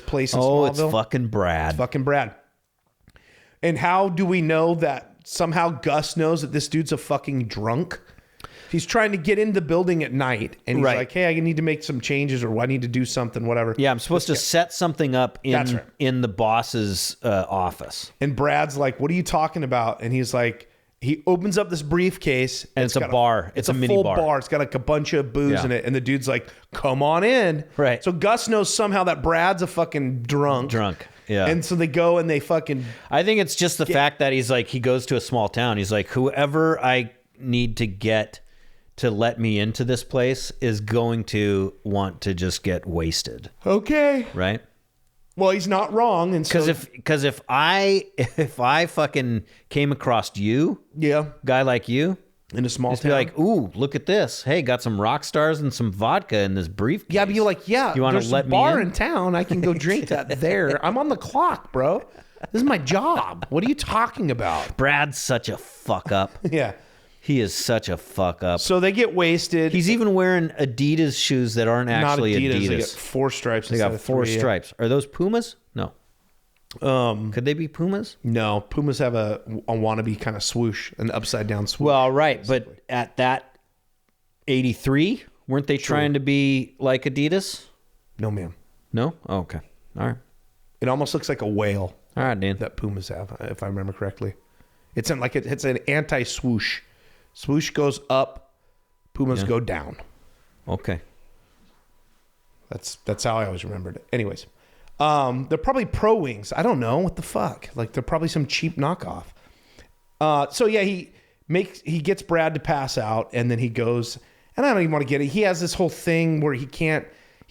place in Oh, Smallville. it's fucking Brad. It's fucking Brad. And how do we know that somehow Gus knows that this dude's a fucking drunk? He's trying to get in the building at night, and he's like, "Hey, I need to make some changes, or I need to do something, whatever." Yeah, I'm supposed to set something up in the boss's office. And Brad's like, "What are you talking about?" And he's like, he opens up this briefcase, and it's a bar. It's a mini full bar. It's got like a bunch of booze in it, and the dude's like, "Come on in." Right. So Gus knows somehow that Brad's a fucking drunk. Yeah. And so they go and they fucking. I think it's just the fact that he's like, he goes to a small town. He's like, whoever I need to get to let me into this place is going to want to just get wasted. Okay. Right? Well, he's not wrong. And so, because if I fucking came across you, guy like you, in a small just town, be like, ooh, look at this. Hey, got some rock stars and some vodka in this briefcase. Yeah, but you're like, you want there's to let a me bar in? in town. I can go drink that there. I'm on the clock, bro. This is my job. What are you talking about? Brad's such a fuck up. Yeah. He is such a fuck up. So they get wasted. He's even wearing Adidas shoes that aren't actually Not Adidas. Adidas. They got 4 stripes. They got 4 stripes. Are those Pumas? No. Could they be Pumas? No. Pumas have a wannabe kind of swoosh, an upside down swoosh. Well, right. But at that 83, weren't they trying to be like Adidas? No, ma'am. No? Oh, okay. All right. It almost looks like a whale. All right, Dan. That Pumas have, if I remember correctly. It's an anti swoosh. Swoosh goes up, Pumas go down. Okay. That's how I always remembered it. Anyways, they're probably Pro Wings. I don't know what the fuck. Like they're probably some cheap knockoff. So yeah, he gets Brad to pass out, and then he goes. And I don't even want to get it. He has this whole thing where he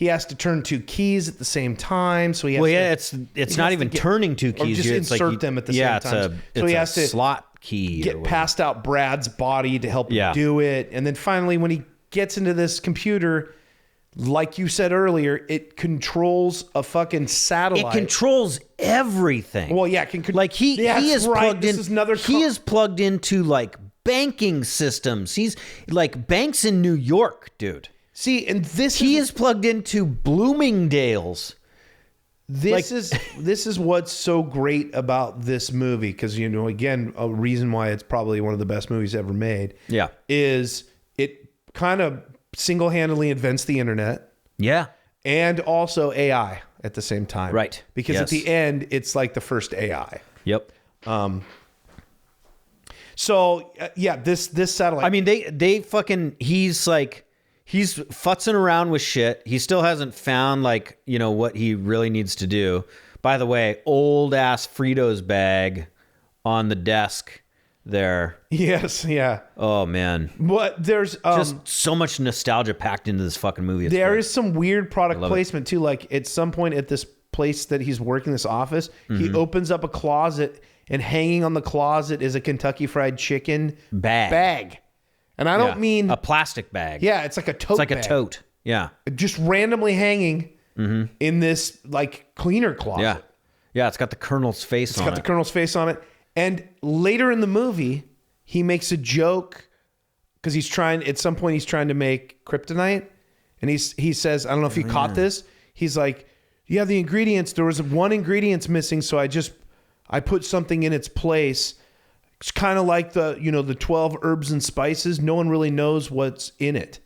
has to turn 2 keys at the same time. So he has it's not even turning 2 keys. Or just it's insert them at the same time. So he has to slot key. Get past out Brad's body to help him do it. And then finally, when he gets into this computer, like you said earlier, it controls a fucking satellite. It controls everything. Well, yeah, it can he is plugged in. This is another he is plugged into like banking systems. He's like banks in New York, dude. See, and he is plugged into Bloomingdale's. This is what's so great about this movie, because again, a reason why it's probably one of the best movies ever made. Yeah, is it kind of single-handedly invents the internet. Yeah, and also AI at the same time. Right, because at the end, it's like the first AI. Yep. So yeah, this satellite. I mean, they fucking. He's futzing around with shit. He still hasn't found what he really needs to do. By the way, old ass Fritos bag on the desk there. Yes, yeah. Oh man. But there's just so much nostalgia packed into this fucking movie. There is some weird product placement too. Like at some point at this place that he's working, this office, he opens up a closet, and hanging on the closet is a Kentucky Fried Chicken bag. And I don't mean a plastic bag. Yeah, it's like a tote. It's like a tote. Yeah. Just randomly hanging. in this like cleaner closet. Yeah. Yeah, it's got the Colonel's face It's on got it. the Colonel's face on it. And later in the movie, he makes a joke because at some point he's trying to make kryptonite. And he says, I don't know if you caught this. He's like, you have the ingredients. There was one ingredient's missing. So I put something in its place. It's kind of like the 12 herbs and spices. No one really knows what's in it.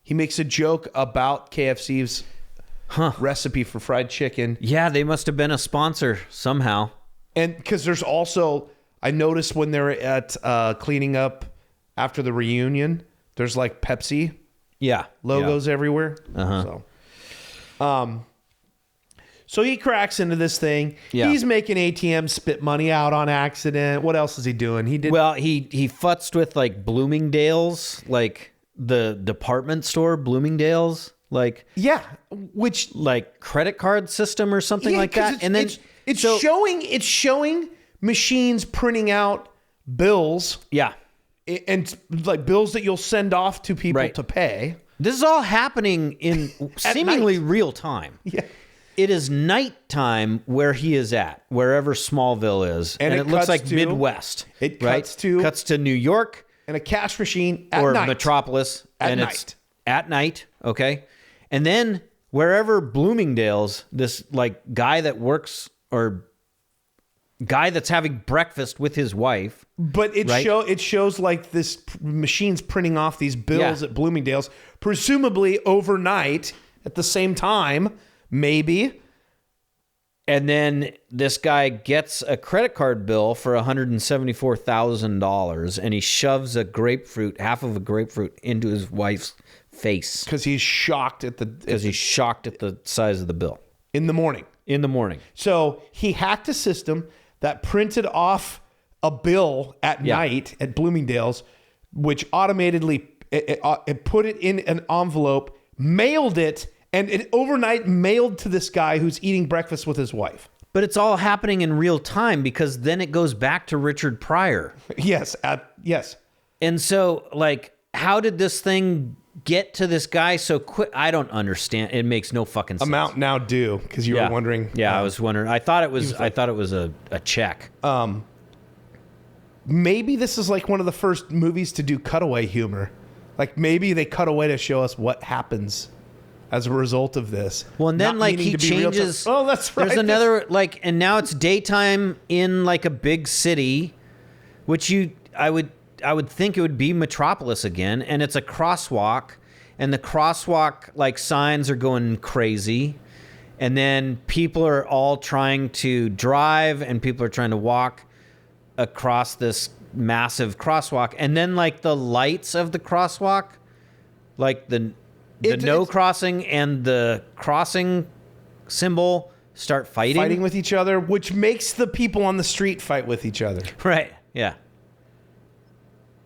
He makes a joke about KFC's recipe for fried chicken. Yeah, they must have been a sponsor somehow. And because there's also, I noticed when they're at cleaning up after the reunion, there's like Pepsi logos everywhere. So he cracks into this thing. Yeah. He's making ATM spit money out on accident. What else is he doing? He futzed with like Bloomingdale's, like the department store Bloomingdale's, like which like credit card system or something like that. And then it's showing machines printing out bills. Yeah. And like bills that you'll send off to people to pay. This is all happening in seemingly real time. Yeah. It is nighttime where he is at, wherever Smallville is. And it looks like Midwest. It cuts to New York. And a cash machine at or night. Metropolis. At and night. It's at night. Okay. And then wherever Bloomingdale's, this like guy that works or guy that's having breakfast with his wife. But it shows like this machine's printing off these bills at Bloomingdale's, presumably overnight at the same time, maybe. And then this guy gets a credit card bill for $174,000 and he shoves half of a grapefruit into his wife's face. Because he's shocked at the size of the bill. In the morning. So he hacked a system that printed off a bill at night at Bloomingdale's, which automatically it put it in an envelope, mailed it, and it overnight mailed to this guy who's eating breakfast with his wife. But it's all happening in real time because then it goes back to Richard Pryor. Yes. And so, like, how did this thing get to this guy so quick? I don't understand. It makes no fucking sense. Amount now due, because you were wondering. Yeah, I was wondering. I thought it was a check. Maybe this is like one of the first movies to do cutaway humor. Like maybe they cut away to show us what happens as a result of this. Well, and then like he changes. Oh, that's right. There's another like, and now it's daytime in like a big city, which I would think it would be Metropolis again, and it's a crosswalk, and the crosswalk like signs are going crazy, and then people are all trying to drive, and people are trying to walk across this massive crosswalk, and then like the lights of the crosswalk, like the no crossing and the crossing symbol start fighting with each other, which makes the people on the street fight with each other. Right. Yeah.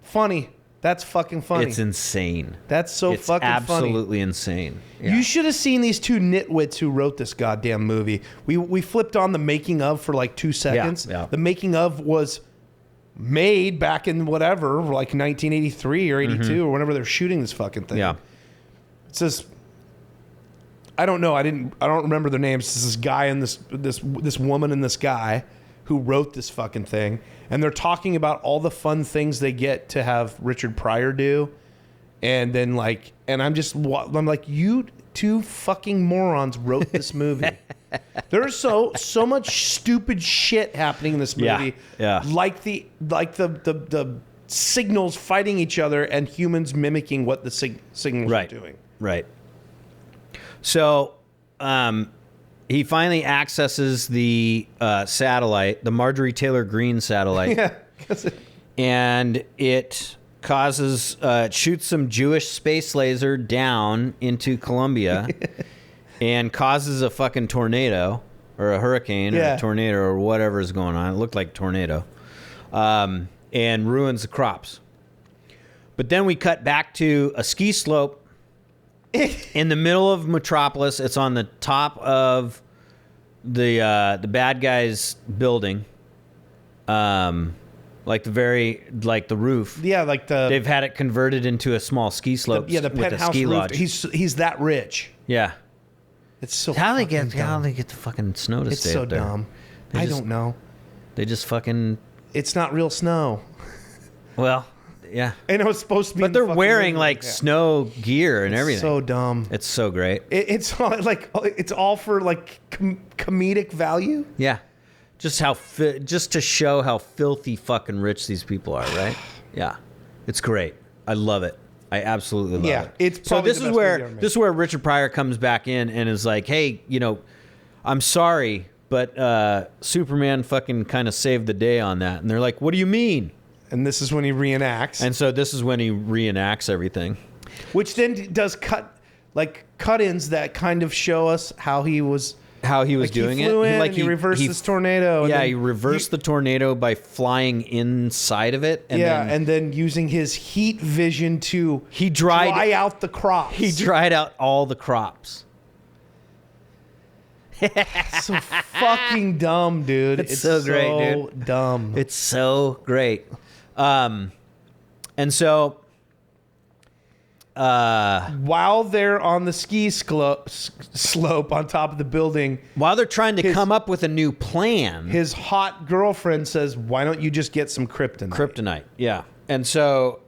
Funny. That's fucking funny. It's insane. That's so fucking funny. Absolutely insane. Yeah. You should have seen these two nitwits who wrote this goddamn movie. We flipped on the making of for like 2 seconds. Yeah. The making of was made back in whatever, like 1983 or 82 or whenever they're shooting this fucking thing. Yeah. It says, I don't know. I don't remember their names. It's this guy and this woman and this guy who wrote this fucking thing, and they're talking about all the fun things they get to have Richard Pryor do, and then like, and I'm like, you two fucking morons wrote this movie. There's so much stupid shit happening in this movie. Yeah. Like the signals fighting each other and humans mimicking what the signals are doing. Right. So, he finally accesses the satellite, the Marjorie Taylor Greene satellite. Yeah. And it causes, shoots some Jewish space laser down into Colombia and causes a fucking tornado or a hurricane or a tornado or whatever is going on. It looked like a tornado. And ruins the crops. But then we cut back to a ski slope in the middle of Metropolis. It's on the top of the bad guy's building. Like the roof. Yeah, like they've had it converted into a small ski slope. The penthouse ski roof. lodge. He's that rich. Yeah. It's so how they fucking get how dumb. they get the fucking snow to It's stay so up there. dumb. They I just- don't know. They just fucking It's not real snow. well, yeah. And it was supposed to be. But in the they're fucking wearing movie. like Yeah. snow gear and It's everything. so dumb. It's so great. It's all like it's all for like comedic value. Yeah. Just how just to show how filthy fucking rich these people are, right? Yeah. It's great. I love it. I absolutely love Yeah, it. it's so probably this the is best where movie ever made. this is where Richard Pryor comes back in and is like, "Hey, I'm sorry, but Superman fucking kind of saved the day on that." And they're like, "What do you mean?" And this is when he reenacts, And so this is when he reenacts everything. which then does cut-ins that kind of show us how he was Doing he flew it. in and he reversed this tornado. And Yeah, then he reversed the tornado by flying inside of it. And and then using his heat vision to He dried- dry out the crops. he dried out all the crops. so fucking dumb, dude. It's so great, dude. Dumb. It's so great. And so While they're on the ski slope on top of the building, while they're trying to come up with a new plan, his hot girlfriend says, "Why don't you just get some kryptonite?" Yeah. And so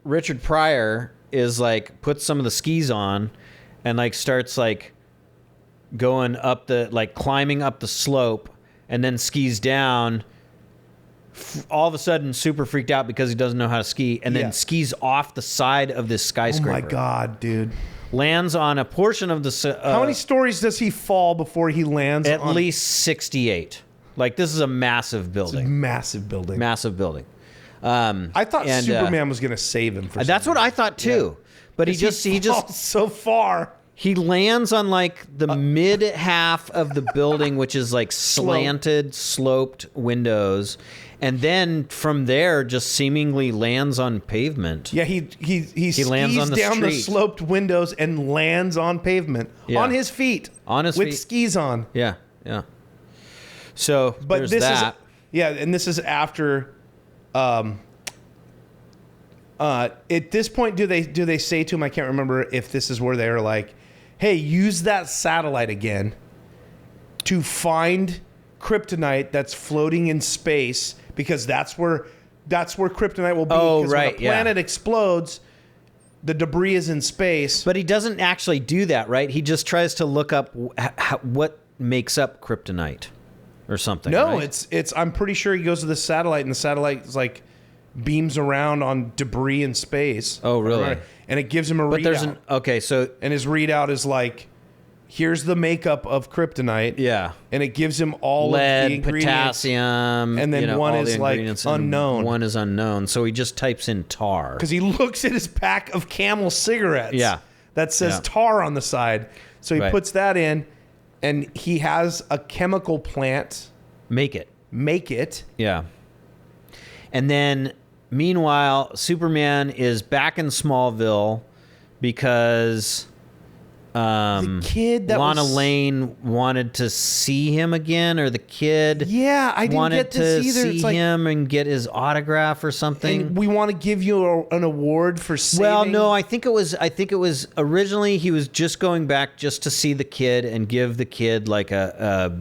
Richard Pryor is like, puts some of the skis on and like starts like going up climbing up the slope and then skis down. All of a sudden, super freaked out because he doesn't know how to ski, and then Yeah. skis off the side of this Oh skyscraper. my god, dude! Lands on a portion of the. How many stories does he fall before he lands? At on least 68. Like, this is a massive a building. massive building? Massive building. I thought and, Superman was going to save him. For That's some what I thought too. But he reason. just falls so far. he lands on like the mid half of the building, which is like slanted, sloped windows, and then from there just seemingly lands on pavement. Yeah, he skis lands on the down the street. sloped windows and lands on pavement Yeah. on his feet. On his with feet. skis on. Yeah, yeah. So But there's this that. and this is after. At this point, do they say to him? I can't remember if this is where they are like, "Hey, use that satellite again to find kryptonite that's floating in space because that's where kryptonite will be." Oh, 'Cause right, when a yeah. planet explodes, the debris is in space. But he doesn't actually do that, right? He just tries to look up what makes up kryptonite or something. No, right? it's. I'm pretty sure he goes to the satellite, and the satellite is like beams around on debris in space. Oh, really? And it gives him a readout. But there's so And his readout is like, here's the makeup of kryptonite. yeah. And it gives him all of the Lead, ingredients. potassium, And then one all the is, like, ingredients, and unknown. One is unknown. So he just types in tar. Because he looks at his pack of Camel cigarettes. Yeah. That says Yeah. tar on the side. So he Right. puts that in, and he has a chemical plant Make it. make it. Yeah. And then, meanwhile, Superman is back in Smallville because The kid that Lana was... Lane wanted to see him again, or the kid Yeah, I didn't wanted get this to either. see It's like, him and get his autograph or something. and we want to give you an award for saving... Well, no, I think it was originally he was just going back just to see the kid and give the kid like a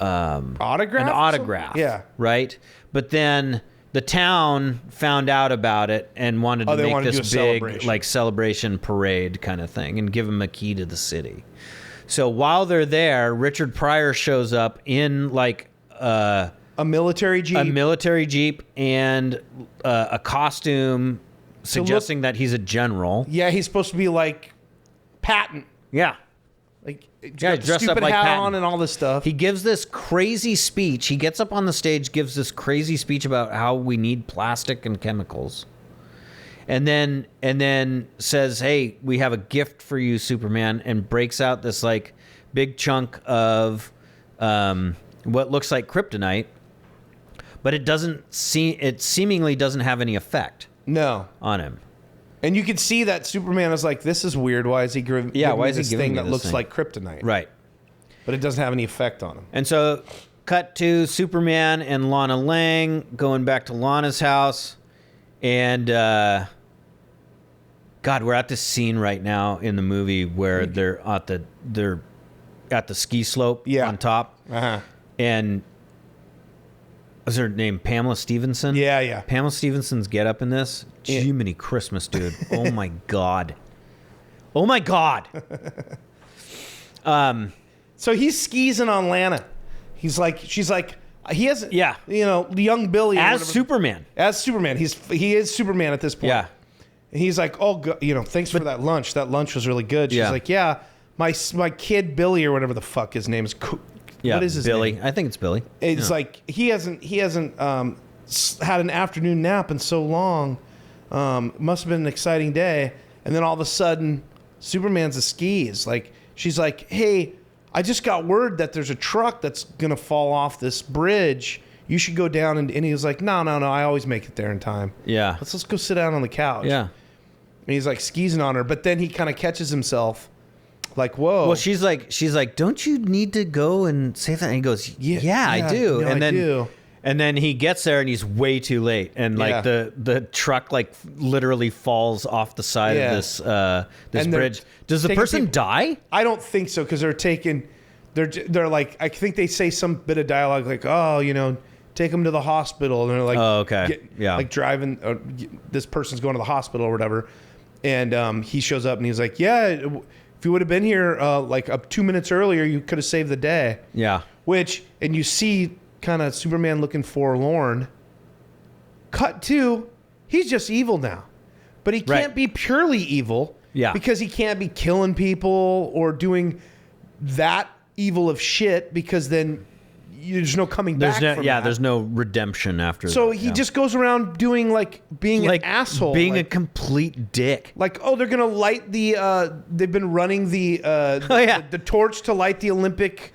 Autograph? an autograph. Yeah. Right? But then the town found out about it and wanted to they make wanted to this do a big celebration. like celebration parade kind of thing and give him a key to the city. So while they're there, Richard Pryor shows up in like A military jeep. a military jeep and a costume suggesting that he's a general. Yeah, he's supposed to be like Patton. Yeah. Like, he's Yeah, got the dressed up stupid like hat Patton. on and all this stuff. He gives this crazy speech. He gets up on the stage, gives this crazy speech about how we need plastic and chemicals. And then says, "Hey, we have a gift for you, Superman," and breaks out this like big chunk of what looks like kryptonite, but it seemingly doesn't have any effect No. on him. And you can see that Superman is like, this is weird. Why is he giving why me is he this giving thing me that this looks thing? like kryptonite? Right. But it doesn't have any effect on him. And so, cut to Superman and Lana Lang going back to Lana's house, and kind God, we're at this scene right now in the movie where they're at the ski slope on top. Uh-huh. And what's her name? Pamela Stevenson? Yeah. Pamela Stevenson's get up in this. Jiminy Christmas, dude. Oh my God. Oh my God. So he's skeezing on Lana. She's like, he has, Yeah. young Billy. As Superman. As Superman. He is Superman at this point. Yeah. And he's like, thanks for that lunch. That lunch was really good. She's Yeah. like, yeah, my kid Billy or whatever the fuck his name is. Yeah, what is his Billy. name? I think it's Billy. It's like he hasn't had an afternoon nap in so long. Must have been an exciting day. And then all of a sudden, Superman's a skis. Like she's like, hey, I just got word that there's a truck that's gonna fall off this bridge. You should go down. And he was like, no, I always make it there in time. Yeah. Let's go sit down on the couch. Yeah. And he's like skeezing on her, but then he kind of catches himself, like, whoa. Well, she's like, don't you need to go and save that? And he goes, yeah, I do. No, and I then, do. And then he gets there and he's way too late, and like the truck like literally falls off the side of this And bridge. Does the taking person people- die? I don't think so, because they're like, I think they say some bit of dialogue like, oh, take him to the hospital, and they're like, Oh, okay. Yeah. like driving. This person's going to the hospital or whatever, and he shows up and he's like, yeah, if you would have been here like 2 minutes earlier, you could have saved the day. Yeah. And you see kind of Superman looking forlorn. Cut to, he's just evil now, but he can't be purely evil. Yeah. Because he can't be killing people or doing that evil of shit, because then there's no coming back from that. There's no redemption after So that. he just goes around doing being an asshole, being a complete dick. like, oh, they're gonna light they've been running the torch to light the Olympic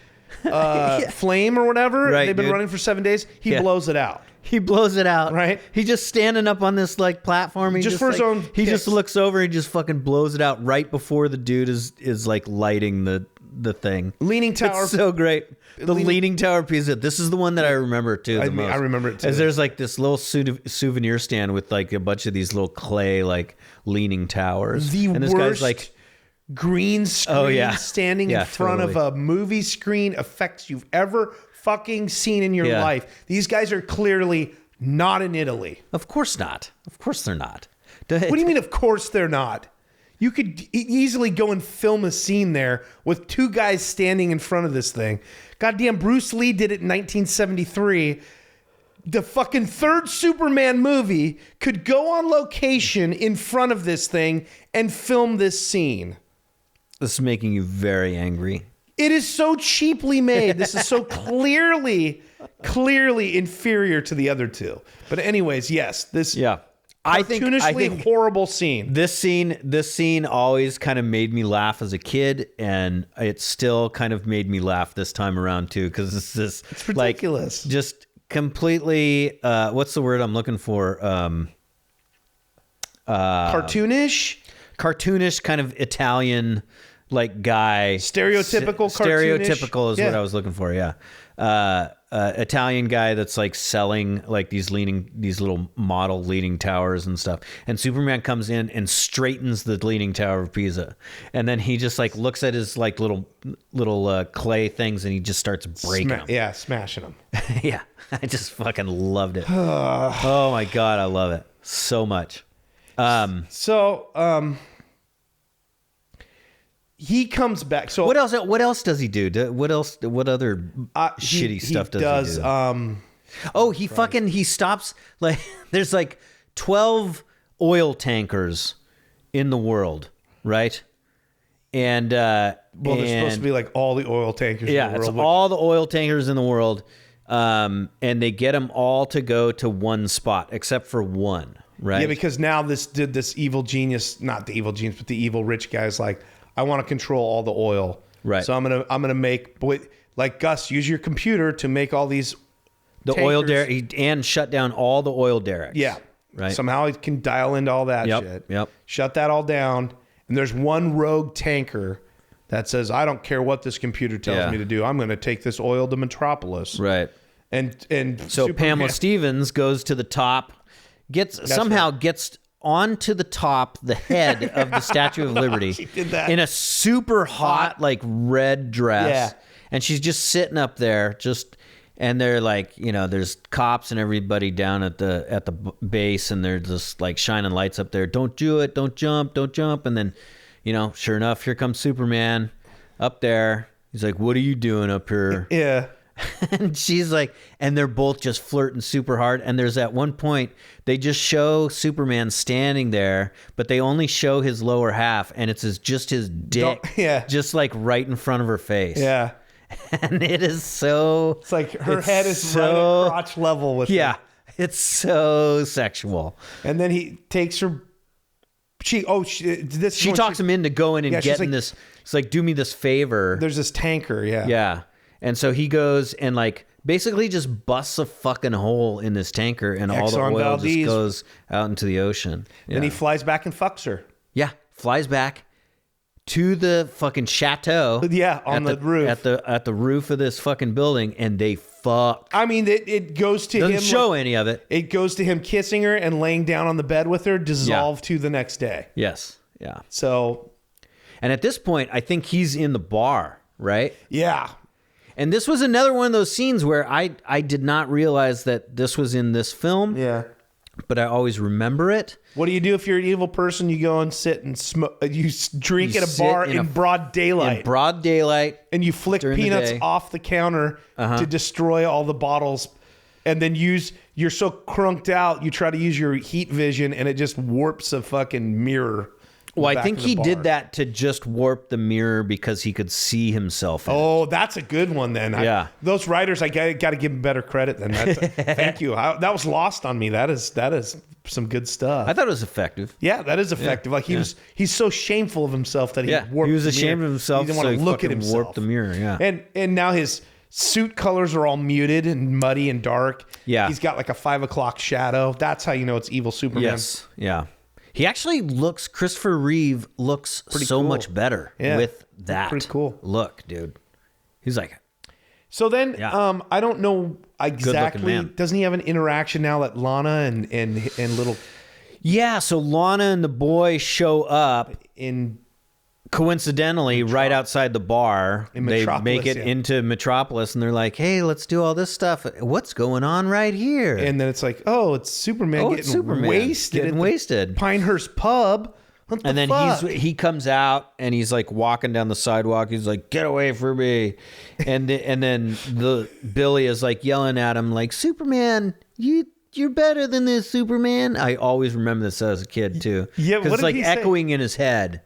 flame or whatever. Right, They've been dude. running for 7 days. He Yeah. blows it out. He blows it out. Right. He's just standing up on this like platform. He Just for his own He just kicks. looks over and just fucking blows it out right before the dude is like lighting the thing. Leaning Tower. It's so great. The Leaning Tower pizza. This is the one that I remember too. The most. I remember it too. As there's like this little souvenir stand with like a bunch of these little clay like leaning towers. The and this worst guy's like, green screen standing in front of a movie screen effects you've ever fucking seen in your Yeah. life. These guys are clearly not in Italy. of course not. Of course they're not. What do you mean, of course they're not? You could easily go and film a scene there with two guys standing in front of this thing. Goddamn, Bruce Lee did it in 1973. The fucking third Superman movie could go on location in front of this thing and film this scene. This is making you very angry. It is so cheaply made. This is so clearly inferior to the other two. But anyways, yes, this I think cartoonishly horrible scene. This scene always kind of made me laugh as a kid, and it still kind of made me laugh this time around too, because it's ridiculous. Like, just completely. What's the word I'm looking for? Cartoonish kind of Italian like guy. Stereotypical Stereotypical is what I was looking for. Yeah. Italian guy that's like selling like these little model leaning towers and stuff, and Superman comes in and straightens the leaning tower of Pisa, and then he just like looks at his like little clay things, and he just starts breaking them. Yeah, smashing them. Yeah, I just fucking loved it. Oh my god, I love it so much. He comes back. So what else does he do? What other shitty stuff does he do? He stops, like, there's like 12 oil tankers in the world, right? And there's supposed to be like all the oil tankers in the world. It's all the oil tankers in the world. And they get them all to go to one spot except for one, right? Yeah, because now this evil genius, not the evil genius, but the evil rich guy's like, I want to control all the oil. Right. So I'm gonna make, like, Gus, use your computer to make all these oil derrick, and shut down all the oil derricks. Yeah. Right. Somehow he can dial into all that shit. Yep. Shut that all down. And there's one rogue tanker that says, I don't care what this computer tells me to do. I'm going to take this oil to Metropolis. Right. And so Superman, Pamela Stevens goes to the top, gets onto the top, the head of the Statue of Liberty She did that. in a super hot, like red dress. Yeah. And she's just sitting up there, and they're like, there's cops and everybody down at the base, and they're just like shining lights up there. Don't do it. Don't jump. Don't jump. And then, sure enough, here comes Superman up there. He's like, what are you doing up here? Yeah. And she's like, and they're both just flirting super hard. And there's at one point, they just show Superman standing there, but they only show his lower half, and it's just his dick, just like right in front of her face. Yeah. And it is so... It's like her head is right at crotch level with Yeah. him. It's so sexual. And then he takes her... She talks him into going and getting this... It's like, do me this favor. There's this tanker, yeah. Yeah. And so he goes and like basically just busts a fucking hole in this tanker, and all the oil just goes out into the ocean. Yeah. Then he flies back and fucks her. Yeah. Flies back to the fucking chateau. Yeah, on the roof. At the roof of this fucking building, and they fuck. I mean, it goes to him... Doesn't show any of it. It goes to him kissing her and laying down on the bed with her, dissolved to the next day. Yes. Yeah. So... And at this point, I think he's in the bar, right? Yeah. And this was another one of those scenes where I did not realize that this was in this film. Yeah. But I always remember it. What do you do if you're an evil person? You go and sit and smoke. You drink at a bar in broad daylight. In broad daylight. And you flick peanuts off the counter to destroy all the bottles. And then you're so crunked out, you try to use your heat vision, and it just warps a fucking mirror. Well, I think he did that to just warp the mirror because he could see himself in it. That's a good one then. Yeah. Those writers, I got to give them better credit than that. Thank you. That was lost on me. That is some good stuff. I thought it was effective. Yeah, that is effective. Like he's so shameful of himself that he warped he was the ashamed mirror. of himself. He didn't want to look at himself. Warped the mirror. Yeah. And now his suit colors are all muted and muddy and dark. Yeah. He's got like a 5 o'clock shadow. That's how you know it's evil Superman. Yes. Yeah. He actually Christopher Reeve looks so much better with that pretty cool look, dude. He's like... So then, I don't know exactly. Doesn't he have an interaction now that Lana and little... Yeah, so Lana and the boy show up coincidentally right outside the bar. They make it into Metropolis, and they're like, hey, let's do all this stuff. What's going on right here? And then it's like, it's Superman getting wasted. Pinehurst pub. And then he comes out, and he's like walking down the sidewalk. He's like, get away from me. And then the Billy is like yelling at him like, Superman, you're better than this, Superman. I always remember this as a kid too. Yeah, because it's like echoing in his head.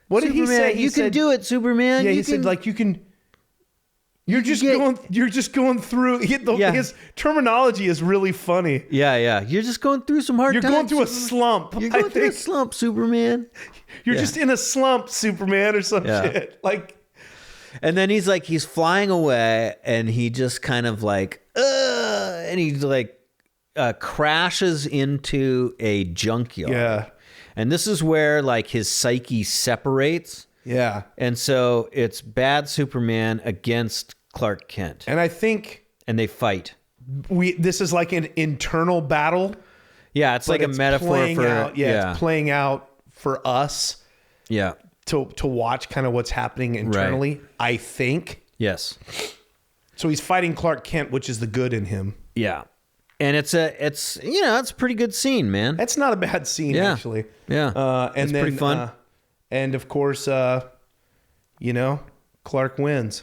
What did he say? You can do it, Superman. Yeah, he said like you can. You're just going through. His terminology is really funny. Yeah. You're just going through some hard times. You're going through a slump. You're going through a slump, Superman. You're just in a slump, Superman, or some shit. Like, and then he's flying away, and he just kind of like, and he like crashes into a junkyard. Yeah. And this is where like his psyche separates. Yeah. And so it's bad Superman against Clark Kent. And I think... And they fight. This is like an internal battle. Yeah, it's like a metaphor for... It's playing out for us. Yeah. To watch kind of what's happening internally, right. I think. Yes. So he's fighting Clark Kent, which is the good in him. Yeah. And it's a pretty good scene, man. That's not a bad scene, actually. Yeah. And it's pretty fun. And of course, Clark wins.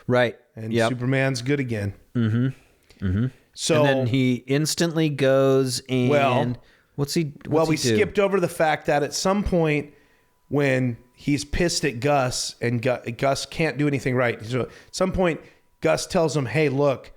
Right. And Superman's good again. Mm-hmm. Mm-hmm. So and then he instantly goes and we skipped over the fact that at some point when he's pissed at Gus and Gus can't do anything right. So at some point, Gus tells him, hey, look,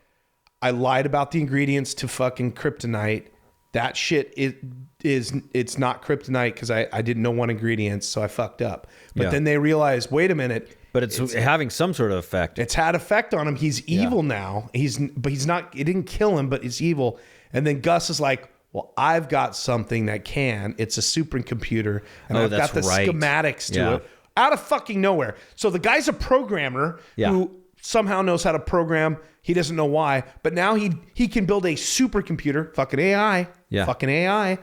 I lied about the ingredients to fucking kryptonite. That shit it's not kryptonite because I didn't know one ingredient, so I fucked up. But then they realize, wait a minute. But it's having some sort of effect. It's had effect on him. He's evil now. He's not. It didn't kill him, but it's evil. And then Gus is like, well, I've got something that can. It's a supercomputer, and I've got the schematics to it out of fucking nowhere. So the guy's a programmer who somehow knows how to program. He doesn't know why, but now he can build a supercomputer. Fucking AI. Yeah. Fucking AI.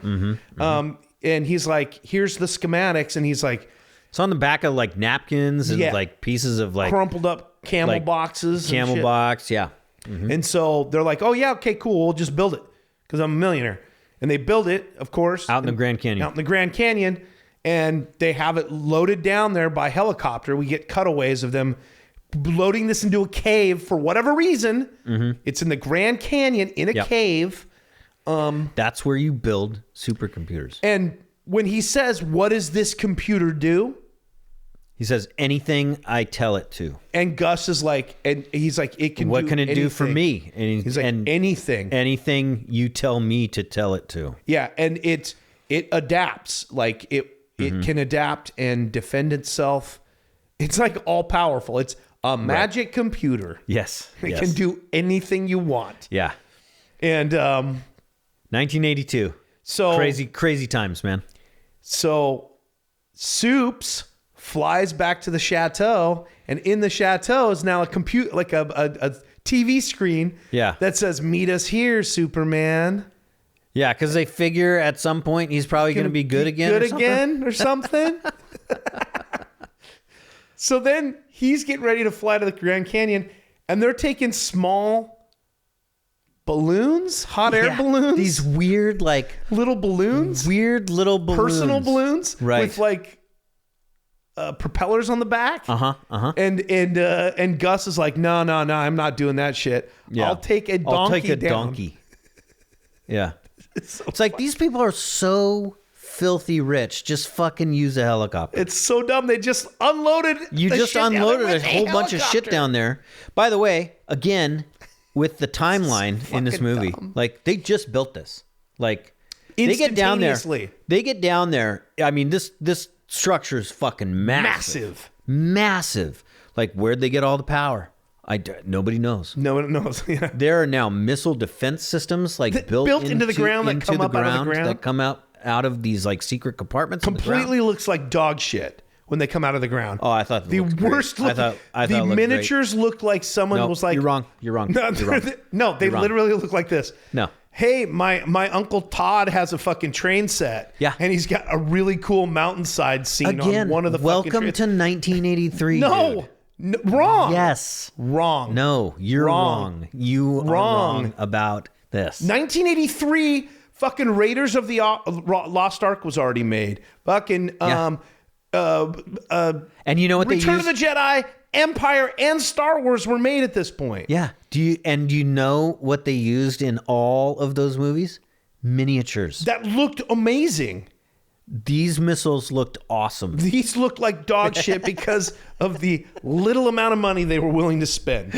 And he's like, here's the schematics, and he's like, it's on the back of like napkins and like pieces of like crumpled up camel like boxes. Camel and shit. box, yeah. And so they're like, oh yeah, okay, cool. We'll just build it because I'm a millionaire. And they build it, of course, Out in the Grand Canyon. Out in the Grand Canyon, and they have it loaded down there by helicopter. We get cutaways of them loading this into a cave for whatever reason. It's in the Grand Canyon in a cave. That's where you build supercomputers. And when he says, what does this computer do? He says, anything I tell it to. And Gus is like, and he's like, it can What do can it do for anything. me? And He's like, anything. Anything you tell me to tell it to. Yeah, and it adapts. Like it can adapt and defend itself. It's like all powerful. It's a magic computer. Yes. It can do anything you want. Yeah. And 1982. so Crazy times, man. So Soups flies back to the chateau, and in the chateau is now a computer, like a TV screen. Yeah. That says, "Meet us here, Superman." Yeah, because they figure at some point he's probably going to be good again. Or something. So then he's getting ready to fly to the Grand Canyon, and they're taking small balloons, hot air balloons. These weird, like little balloons. weird little balloons. Personal balloons. Right. With like propellers on the back. And Gus is like, no, I'm not doing that shit. Yeah. I'll take a donkey down. Yeah. It's like these people are so filthy rich. Just fucking use a helicopter. It's so dumb. They just unloaded. You the just shit down there unloaded a with whole bunch of shit helicopter. down there. By the way, again, with the timeline in this fucking movie, dumb. like they just built this. Like they get down there. Instantaneously. They get down there. I mean, this structure is fucking massive. Massive. Like where'd they get all the power? Nobody knows. No one knows. Yeah. There are now missile defense systems like built into the ground that come up out of the ground. that come out of these like secret compartments. in the ground. Completely looks like dog shit when they come out of the ground. Oh, I thought the looked great. worst look. I thought the it looked miniatures looked like someone No, was like, you're wrong. You're wrong. No, You're wrong. no, they You're wrong. literally look like this. No. Hey, my Uncle Todd has a fucking train set. Yeah. And he's got a really cool mountainside scene Again, on one of the welcome fucking to 1983. No, dude. wrong. Yes. Wrong. No, you're wrong. You are wrong about this. 1983 fucking Raiders of the Lost Ark was already made. Fucking And you know what Return they of used? the Jedi, Empire, and Star Wars were made at this point. Yeah. Do you know what they used in all of those movies? Miniatures. That looked amazing. These missiles looked awesome. These looked like dog shit because of the little amount of money they were willing to spend.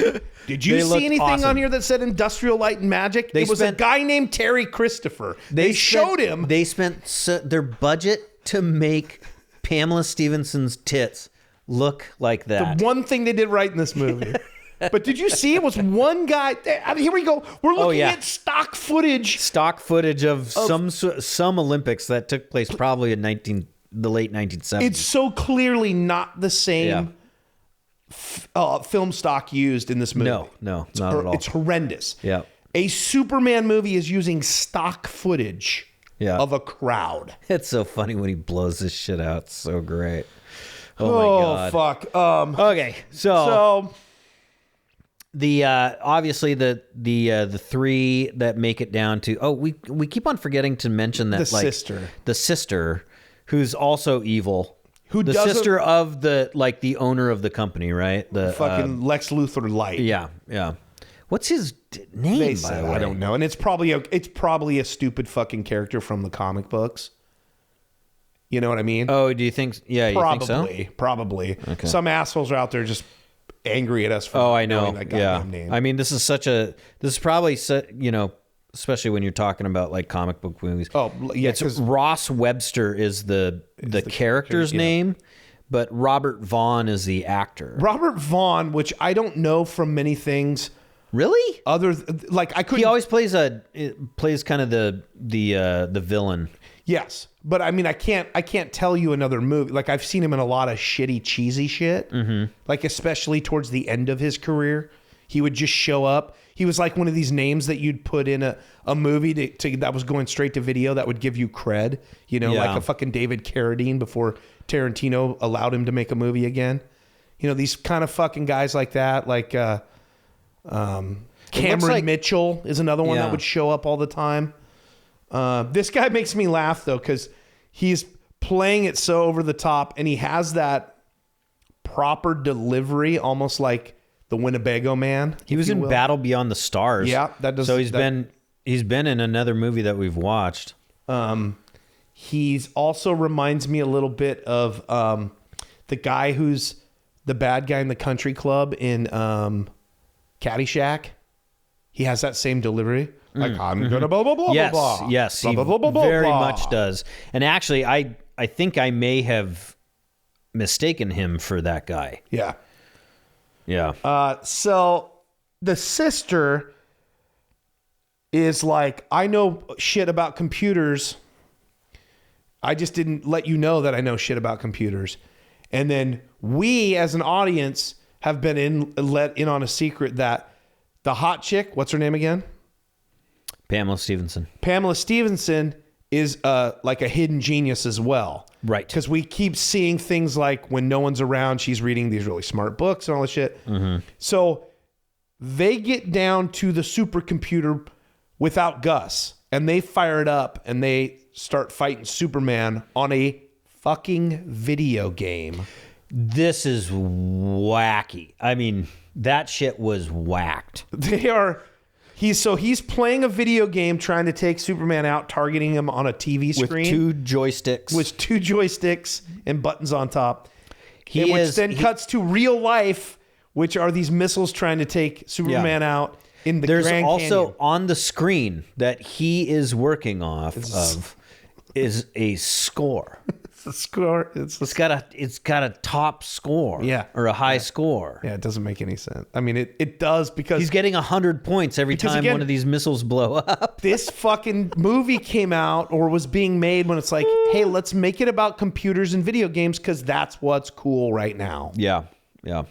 Did you They see looked anything awesome. on here that said Industrial Light and Magic? They It was a spent- guy named Terry Christopher. They showed him. They spent their budget to make Pamela Stevenson's tits look like that. The one thing they did right in this movie. But did you see it was one guy? Here we go. We're looking yeah. at stock footage. Stock footage of some Olympics that took place probably in the late 1970s. It's so clearly not the same film stock used in this movie. No, not at all. It's horrendous. Yeah. A Superman movie is using stock footage of a crowd. It's so funny when he blows this shit out. It's so great. Oh my god. Fuck. Okay, so the obviously the three that make it down to we keep on forgetting to mention that the sister who's also evil, the sister of the owner of the company, right? The fucking Lex Luthor Light. Yeah. What's his name? By the way, I don't know, and it's probably a stupid fucking character from the comic books. You know what I mean? Oh, do you think? Yeah, you think so? Probably. Okay. Some assholes are out there just angry at us for I know. knowing that goddamn name. I mean, this is probably especially when you're talking about like comic book movies. Oh, yeah, it's Ross Webster is the character's name, but Robert Vaughn is the actor. Robert Vaughn, which I don't know from many things. Really? I couldn't. He always plays kind of the villain. Yes, But I mean, I can't tell you another movie. Like, I've seen him in a lot of shitty, cheesy shit. Mm-hmm. Like, especially towards the end of his career, he would just show up. He was like one of these names that you'd put in a movie that was going straight to video that would give you cred. You know, like a fucking David Carradine before Tarantino allowed him to make a movie again. You know, these kind of fucking guys like that. Like Cameron Mitchell is another one that would show up all the time. This guy makes me laugh though, because he's playing it so over the top, and he has that proper delivery, almost like the Winnebago Man. He was in Battle Beyond the Stars. Yeah, that does. So he's been in another movie that we've watched. He's also reminds me a little bit of the guy who's the bad guy in the country club in Caddyshack. He has that same delivery. Like, I'm gonna blah blah blah Yes, blah. yes, blah, he blah, blah, blah, very blah. much does. And actually, I think I may have mistaken him for that guy. Yeah. Yeah. So the sister is like, I know shit about computers. I just didn't let you know that I know shit about computers. And then we, as an audience, have been let in on a secret that the hot chick, what's her name again? Pamela Stevenson. Pamela Stevenson is like a hidden genius as well. Right. Because we keep seeing things like when no one's around, she's reading these really smart books and all this shit. Mm-hmm. So they get down to the supercomputer without Gus, and they fire it up, and they start fighting Superman on a fucking video game. This is wacky. I mean, that shit was whacked. He's playing a video game trying to take Superman out, targeting him on a TV screen. With two joysticks and buttons on top. Which then cuts to real life, which are these missiles trying to take Superman out in the Grand Canyon. There's also on the screen that he is working off of is a score. The score. It's got a top score. Yeah. Or a high score. Yeah, it doesn't make any sense. I mean, it does, because he's getting 100 points every time one of these missiles blow up. This fucking movie came out or was being made when it's like, hey, let's make it about computers and video games because that's what's cool right now. Yeah. Yeah.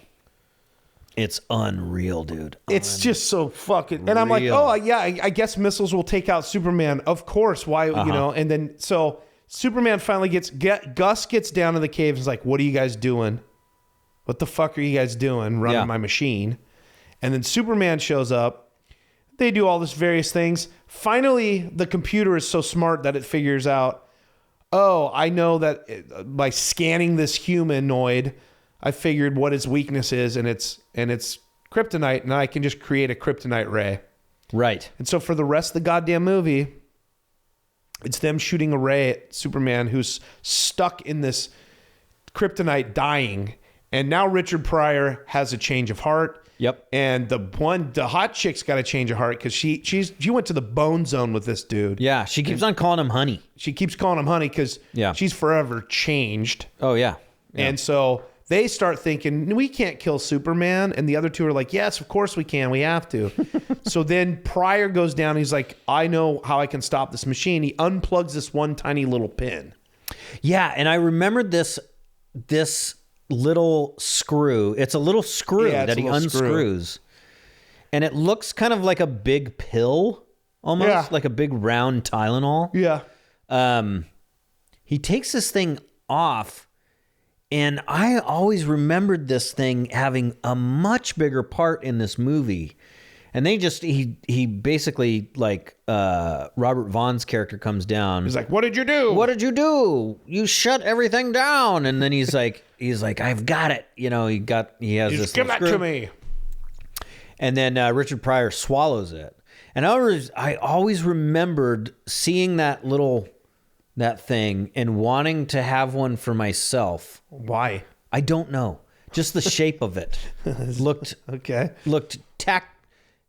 It's unreal, dude. It's just so fucking... And I'm like, oh, yeah, I guess missiles will take out Superman. Of course. Why, you know? And then, so... Superman finally Gus gets down to the cave and is like, what are you guys doing? What the fuck are you guys doing running my machine? And then Superman shows up. They do all this various things. Finally, the computer is so smart that it figures out, oh, I know that by scanning this humanoid, I figured what his weakness is, and it's kryptonite, and I can just create a kryptonite ray. Right. And so for the rest of the goddamn movie, it's them shooting a ray at Superman, who's stuck in this kryptonite dying. And now Richard Pryor has a change of heart. Yep. And the hot chick's got a change of heart because she went to the bone zone with this dude. Yeah. She keeps on calling him honey. She keeps calling him honey because she's forever changed. Oh, yeah. And so they start thinking, we can't kill Superman. And the other two are like, yes, of course we can. We have to. So then Pryor goes down. He's like, I know how I can stop this machine. He unplugs this one tiny little pin. Yeah. And I remembered this little screw. It's a little screw that he unscrews. And it looks kind of like a big pill, almost like a big round Tylenol. Yeah. He takes this thing off. And I always remembered this thing having a much bigger part in this movie. And he basically, like, Robert Vaughn's character comes down. He's like, what did you do? What did you do? You shut everything down. And then he's like, I've got it. You know, he has this. Give that to me. And then Richard Pryor swallows it. And I always remembered seeing that thing and wanting to have one for myself. Why? I don't know. Just the shape of it looked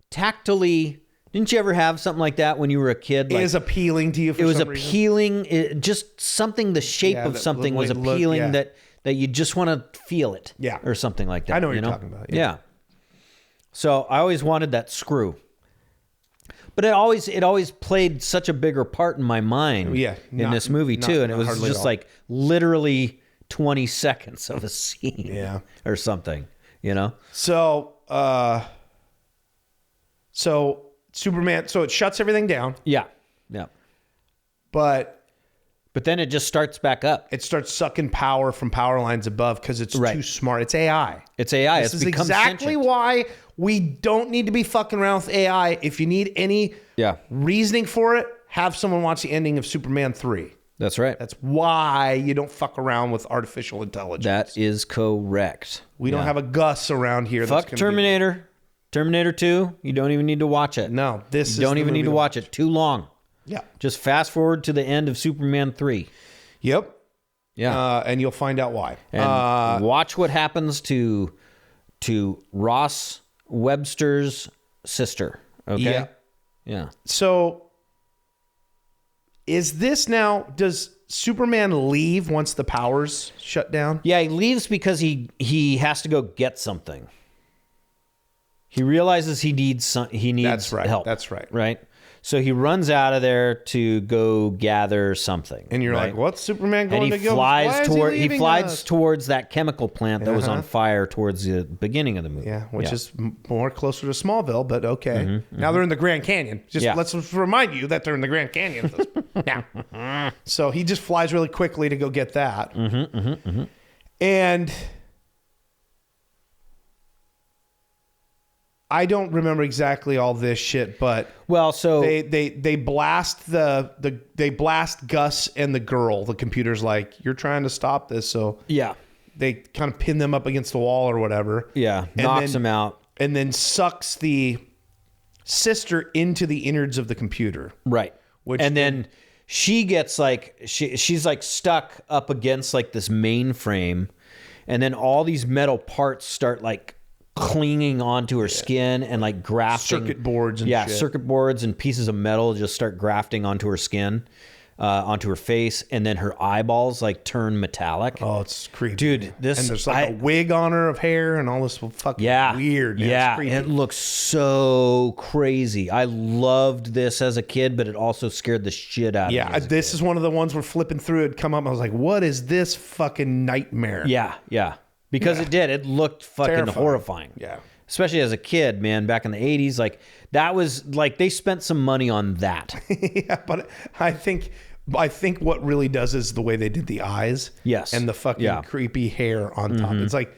tactily. Didn't you ever have something like that when you were a kid? Like, it is appealing to you for some reason. It was appealing. Just something, the shape of something was appealing that you just want to feel it. Yeah. Or something like that. I know what you're talking about. Yeah. So I always wanted that screw. But it always played such a bigger part in my mind in this movie too. And it was just like literally 20 seconds of a scene or something, you know? So Superman, so it shuts everything down. Yeah. But then it just starts back up. It starts sucking power from power lines above because it's too smart. It's AI. It's AI. This is exactly why we don't need to be fucking around with AI. If you need any reasoning for it, have someone watch the ending of Superman 3. That's right. That's why you don't fuck around with artificial intelligence. That is correct. We don't have a Gus around here. Fuck Terminator. Terminator 2, you don't even need to watch it. No, you don't even need to watch it. Too long. Yeah. Just fast forward to the end of Superman 3. Yep. Yeah. And you'll find out why. And watch what happens to Ross Webster's sister. Okay? Yeah. Yeah. So is this now, does Superman leave once the powers shut down? Yeah, he leaves because he has to go get something. He realizes he needs help. That's right. Right? So he runs out of there to go gather something. And you're like, what's Superman going to go? He flies towards that chemical plant that was on fire towards the beginning of the movie. Yeah, which is more closer to Smallville, but okay. Now they're in the Grand Canyon. Let's remind you that they're in the Grand Canyon now. So he just flies really quickly to go get that. And I don't remember exactly all this shit, but so they blast they blast Gus and the girl. The computer's like, you're trying to stop this, so they kind of pin them up against the wall or whatever. Yeah, knocks them out, and then sucks the sister into the innards of the computer. Right, then she gets like she's like stuck up against like this mainframe, and then all these metal parts start like clinging onto her skin and like grafting circuit boards and shit. Circuit boards and pieces of metal just start grafting onto her skin, onto her face, and then her eyeballs like turn metallic. Oh, it's creepy, dude. and there's like a wig on her of hair and all this fucking weird. Man. Yeah, it's creepy. It looks so crazy. I loved this as a kid, but it also scared the shit out of me. Yeah, this is one of the ones where flipping through it come up. And I was like, what is this fucking nightmare? Yeah. Because it did. It looked fucking terrifying. horrifying. Yeah. Especially as a kid, man, back in the 80s. Like, that was, like, they spent some money on that. Yeah, but I think what really does is the way they did the eyes. Yes. And the fucking creepy hair on top. It's like,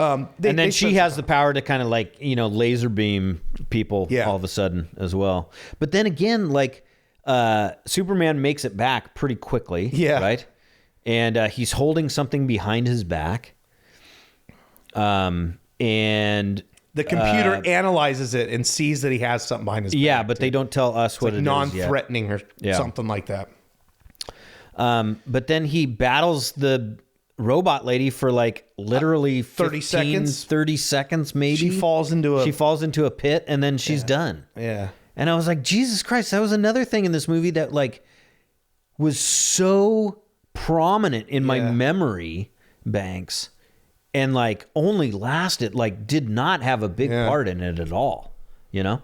and then she has the power to kind of, like, laser beam people all of a sudden as well. But then again, like, Superman makes it back pretty quickly. Yeah. Right? And he's holding something behind his back. And the computer analyzes it and sees that he has something behind his back. Yeah, but they don't tell us what it is. Non-threatening or something like that. But then he battles the robot lady for like literally 30 seconds. 30 seconds maybe. She falls into a pit and then she's done. Yeah. And I was like, Jesus Christ, that was another thing in this movie that like was so prominent in my memory banks. And like only lasted, like did not have a big part in it at all, Yeah.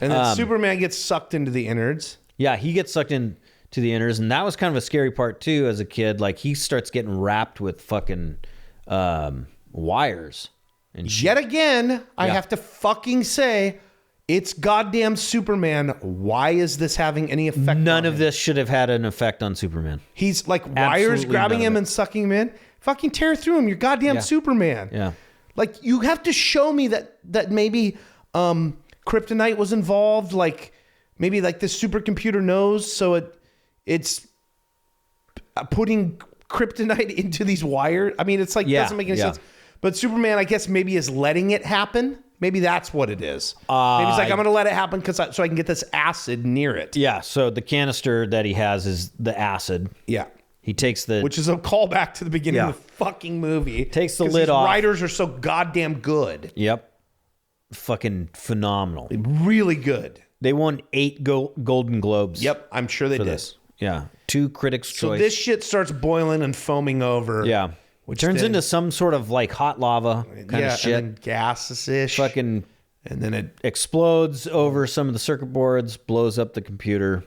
And then Superman gets sucked into the innards. Yeah, he gets sucked into the innards. And that was kind of a scary part too as a kid. Like he starts getting wrapped with fucking wires. And shit. Yet again, I have to fucking say, it's goddamn Superman. Why is this having any effect on him? None of this should have had an effect on Superman. He's like wires grabbing him and sucking him in. Fucking tear through him. You're goddamn Superman. Yeah. Like you have to show me that maybe kryptonite was involved. Like maybe like this supercomputer knows, so it's putting kryptonite into these wires. I mean, it's like doesn't make any sense. But Superman, I guess, maybe is letting it happen. Maybe that's what it is. Maybe he's like, I'm going to let it happen so I can get this acid near it. Yeah. So the canister that he has is the acid. Yeah. He takes which is a callback to the beginning of the fucking movie. Takes the lid off. Writers are so goddamn good. Yep. Fucking phenomenal. Really good. They won 8 Golden Globes. Yep, I'm sure they did. This. Yeah. 2 Critics' Choice. So this shit starts boiling and foaming over. Yeah. Which turns into some sort of like hot lava kind of shit. And then gases-ish. Fucking And then it explodes over some of the circuit boards, blows up the computer.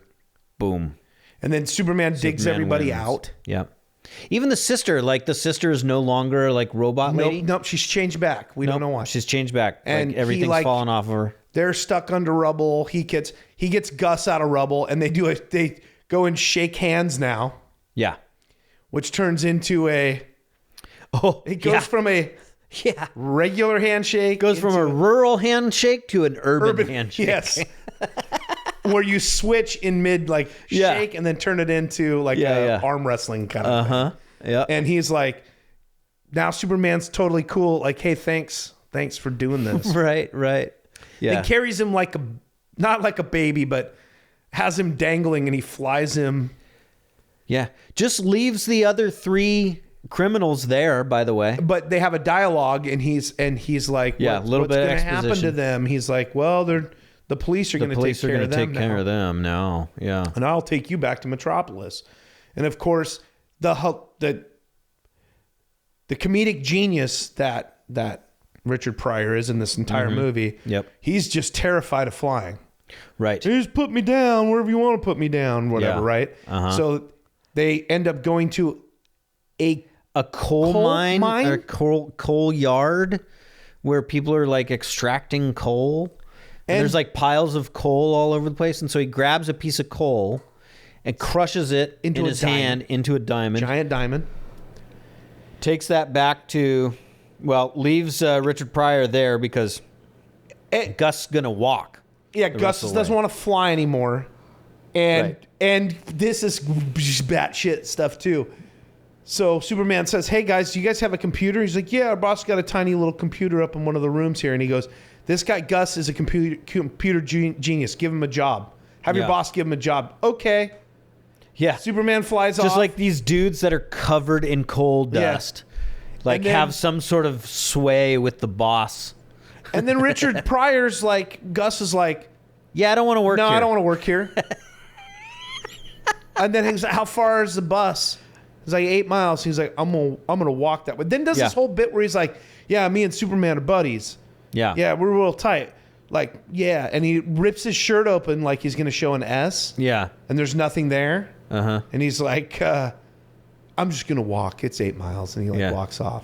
Boom. And then Superman digs everybody wins. out. Yep. Even the sister, like the sister is no longer like robot lady. Nope, she's changed back. We don't know why. She's changed back. And like everything's fallen off of her. They're stuck under rubble. He gets Gus out of rubble, and they go and shake hands now. Yeah. Which turns into it goes from a regular handshake. Goes from a rural handshake to an urban handshake. Yes. Where you switch in mid shake and then turn it into arm wrestling kind of thing. Yeah. And he's like, now Superman's totally cool. Like, hey, thanks for doing this. Right. Yeah. And carries him not like a baby, but has him dangling, and he flies him. Yeah. Just leaves the other 3 criminals there, by the way. But they have a dialogue, and he's like, a little bit of what's going to happen exposition to them? He's like, well, the police are going to take care of them now. Yeah. And I'll take you back to Metropolis. And of course, the comedic genius that Richard Pryor is in this entire movie. Yep. He's just terrified of flying. Right. Just put me down wherever you want to put me down, whatever, right? So they end up going to a coal mine or coal yard where people are like extracting coal. And there's like piles of coal all over the place. And so he grabs a piece of coal and crushes it in his hand into a diamond. Giant diamond. Takes that back to, leaves Richard Pryor there because Gus is going to walk. Yeah, Gus doesn't want to fly anymore. And this is batshit stuff too. So Superman says, hey guys, do you guys have a computer? He's like, yeah, our boss got a tiny little computer up in one of the rooms here. And he goes, this guy Gus is a computer genius. Give him a job. Have your boss give him a job. Okay. Yeah. Superman flies off. Just like these dudes that are covered in coal dust. Like have some sort of sway with the boss. And then Richard Pryor's like, Gus is like, yeah, I don't want to work here. No, I don't want to work here. And then he's like, how far is the bus? He's like 8 miles. He's like, I'm gonna walk that way. Then does this whole bit where he's like, yeah, me and Superman are buddies. Yeah. Yeah, we're real tight. Like, yeah. And he rips his shirt open like he's going to show an S. Yeah. And there's nothing there. Uh-huh. And he's like, I'm just going to walk. It's 8 miles. And he walks off.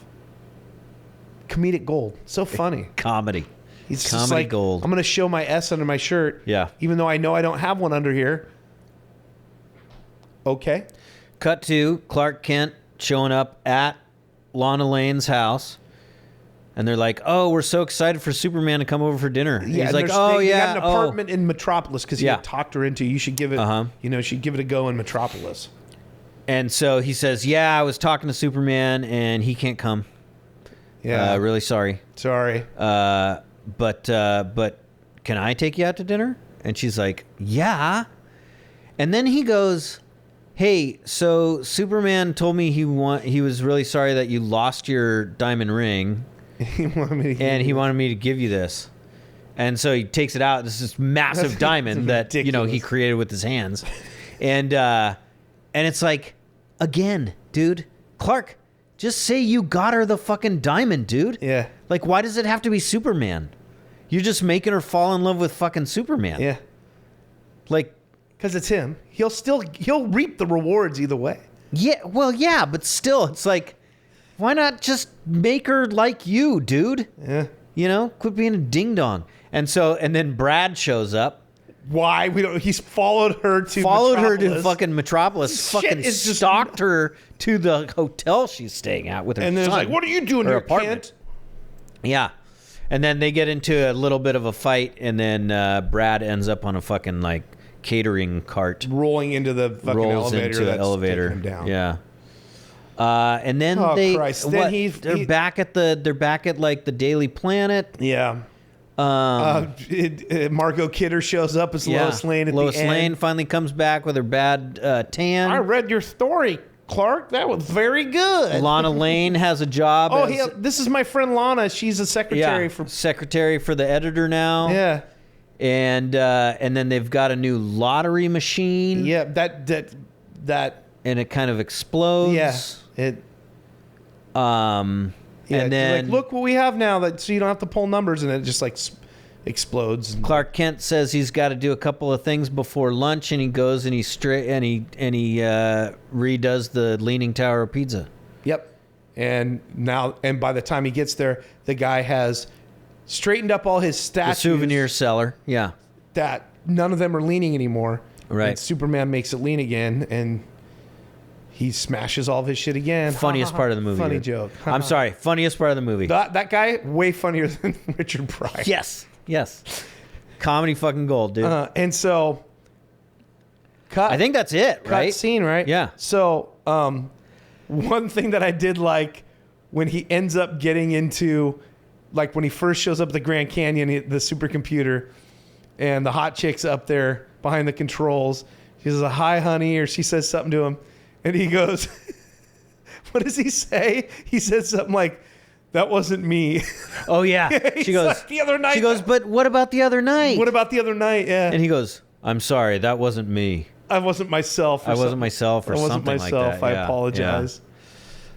Comedic gold. So funny. Comedy. He's Comedy just like, gold. I'm going to show my S under my shirt. Yeah. Even though I know I don't have one under here. Okay. Cut to Clark Kent showing up at Lana Lane's house. And they're like, oh, we're so excited for Superman to come over for dinner. And he's like, oh, they yeah. got an apartment in Metropolis because he had talked her into, you should give it, she'd give it a go in Metropolis. And so he says, yeah, I was talking to Superman and he can't come. Yeah. Really sorry. Sorry. But can I take you out to dinner? And she's like, yeah. And then he goes, hey, so Superman told me he was really sorry that you lost your diamond ring. He wanted me to give you this. And so he takes it out. This is massive diamond that he created with his hands. And it's like, again, dude, Clark, just say you got her the fucking diamond, dude. Yeah. Like, why does it have to be Superman? You're just making her fall in love with fucking Superman. Yeah. Like, because it's him. He'll reap the rewards either way. Yeah, well, yeah, but still, it's like, why not just make her like you, dude? Yeah. Quit being a ding-dong. And then Brad shows up. Why? He's followed her to fucking Metropolis. Fucking stalked her to the hotel she's staying at with her son. And then it's like, what are you doing here, Kent? Yeah. And then they get into a little bit of a fight, and then Brad ends up on a fucking, like, catering cart. Rolling into the fucking elevator that's taking him down. Yeah. And then they're back at like the Daily Planet. Yeah. Margot Kidder shows up as Lois Lane at the end. Lois Lane finally comes back with her bad tan. I read your story, Clark. That was very good. Lana Lane has a job. This is my friend Lana. She's a secretary for the editor now. Yeah. And then they've got a new lottery machine. Yeah, that and it kind of explodes. Yeah. And then like, look what we have now, so you don't have to pull numbers, and it just like explodes. Clark Kent says he's got to do a couple of things before lunch, and he goes and he redoes the Leaning Tower of Pisa. Yep. And by the time he gets there, the guy has straightened up all his statues. The souvenir seller, yeah. That none of them are leaning anymore. Right. And Superman makes it lean again, and he smashes all of his shit again. Funniest part of the movie. Funny joke. I'm sorry. Funniest part of the movie. That guy, way funnier than Richard Pryor. Yes. Comedy fucking gold, dude. And so, I think that's it, right? Cut scene, right? Yeah. So, one thing that I did like when he ends up getting into, like when he first shows up at the Grand Canyon, the supercomputer, and the hot chick's up there behind the controls. She says, "Hi, honey," or she says something to him, and he goes, "What does he say?" He says something like, "That wasn't me." Oh yeah. She goes, like, "The other night." She goes, "But what about the other night?" What about the other night? Yeah. And he goes, "I'm sorry, that wasn't me. I wasn't myself. I wasn't myself, or something like that. I Yeah, apologize. yeah.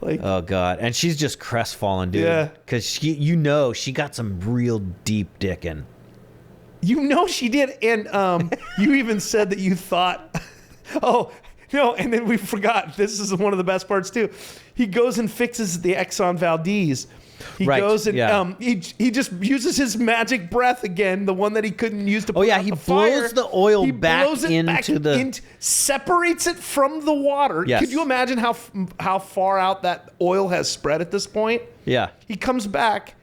Like, Oh God. And she's just crestfallen, dude. Yeah. Because she got some real deep dick in. she did, and you even said that you thought, oh no, and then we forgot. This is one of the best parts too. He goes and fixes the Exxon Valdez. He Right, goes and yeah. he just uses his magic breath again, the one that he couldn't use to put yeah, out he the fire. blows the oil He back blows it into the- separates it from the water. Yes. Could you imagine how far out that oil has spread at this point? Yeah. He comes back.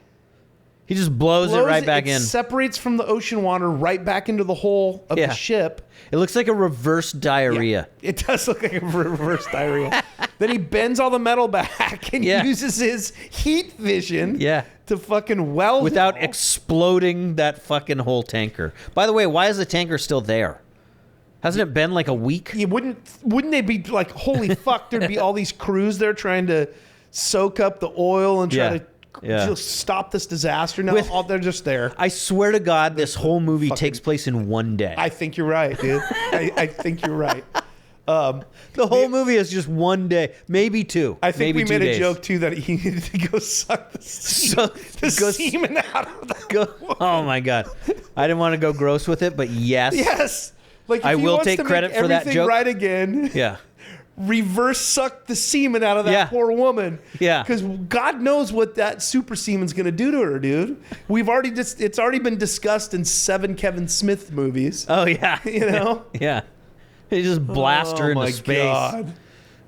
He just blows it right back it in. separates from the ocean water right back into the hull of Yeah. the ship. It looks like a reverse diarrhea. It does look like a reverse diarrhea. Then he bends all the metal back and Yeah. uses his heat vision Yeah. to fucking weld Without it all. exploding that fucking whole tanker. By the way, why is the tanker still there? Hasn't it been like a week? Wouldn't they be like, holy fuck, there'd be all these crews there trying to soak up the oil and try Yeah. to stop this disaster? No, they're just there. I swear to God, this whole movie takes place in one day. I think you're right, dude. I think you're right. The whole movie is just one day, maybe two. I think maybe we 2 made days. a joke too that he needed to go suck the semen out of the Oh my God. I didn't want to go gross with it, but yes. Yes. Like if I he will wants take to make credit for that everything joke. right again. Yeah. Reverse suck the semen out of that Yeah. poor woman. Yeah. Because God knows what that super semen's going to do to her, dude. It's already been discussed in 7 Kevin Smith movies. Oh yeah. You know? Yeah. They just blast her into space. God.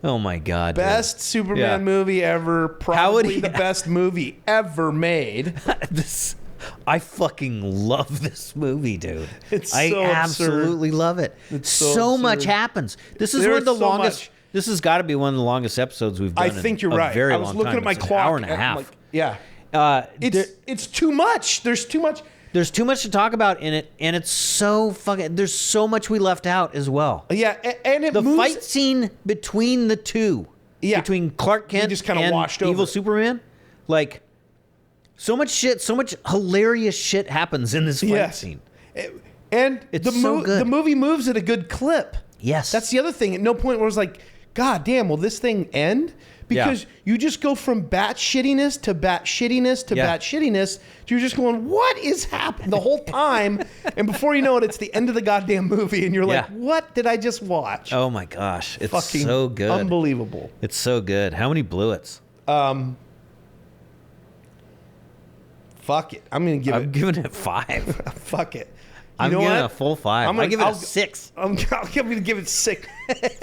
Oh my God. dude. Best Superman Yeah. movie ever. How would Probably he- the best movie ever made. I fucking love this movie, dude. It's I so absolutely love it. It's so so much absurd. happens. This is There's one of the so longest. much. This has got to be one of the longest episodes we've done. I think in you're a right. Very I was long looking time. at my It's clock. An hour and a I'm half. like, yeah. There- It's too much. There's too much. there's too much to talk about in it, and it's so fucking. There's so much we left out as well. Yeah, and it The moves. fight scene between the two, Yeah. between Clark Kent just kinda and washed Evil over it. Superman, like so much shit, so much hilarious shit happens in this fight Yes. scene. And It's so good. the movie moves at a good clip. Yes, That's the other thing. At no point was like, God damn, will this thing end? Because you just go from bat shittiness to bat shittiness to Yeah. bat shittiness. You're just going, what is happening the whole time? And before you know it, it's the end of the goddamn movie. And you're like, Yeah. what did I just watch? Oh my gosh, it's Fucking so good. unbelievable. It's so good. How many Blu Its? Fuck it. I'm going to give I'm it. giving it 5. Fuck it. I'm know giving what? it a full 5. I'm gonna- I give it I'll- a 6. I'm going to give it 6.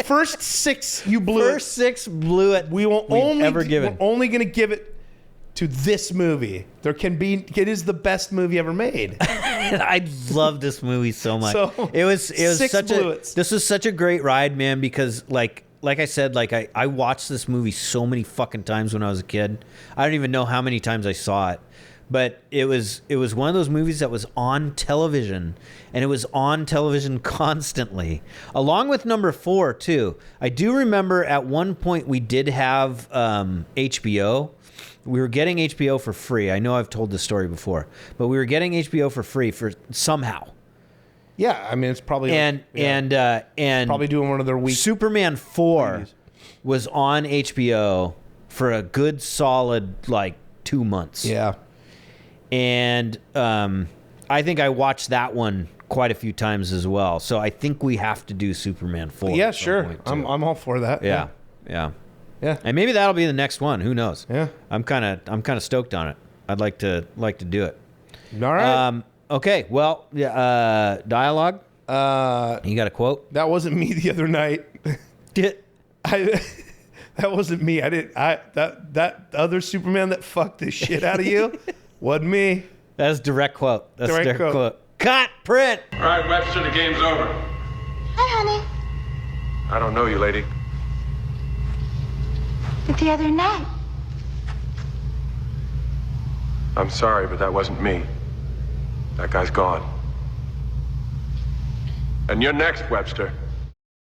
First 6 you blew. First 6 Blu It We will we've only ever given. We're only going to give it to this movie. It is the best movie ever made. I love this movie so much. So, it was 6 such Blu a Its. this was such a great ride, man, because like I said, like I watched this movie so many fucking times when I was a kid. I don't even know how many times I saw it. But it was one of those movies that was on television, and it was on television constantly, along with number 4 too. I do remember at one point we did have HBO. We were getting HBO for free. I know I've told this story before, but we were getting HBO for free for somehow. Yeah, I mean it's probably And probably doing one of their week. Superman 4 was on HBO for a good solid like 2 months. Yeah. And I think I watched that one quite a few times as well. So I think we have to do Superman 4. Yeah, at some sure. point, too. I'm all for that. Yeah. And maybe that'll be the next one. Who knows? Yeah. I'm kind of stoked on it. I'd like to do it. All right. Okay. Well, dialogue. You got a quote? That wasn't me the other night. That wasn't me. That other Superman that fucked the shit out of you wasn't me. That's direct quote. That's Direct direct quote. quote. Cut. Print. All right, Webster, the game's over. Hi, honey. I don't know you, lady. But the other night. I'm sorry, but that wasn't me. That guy's gone. And you're next, Webster.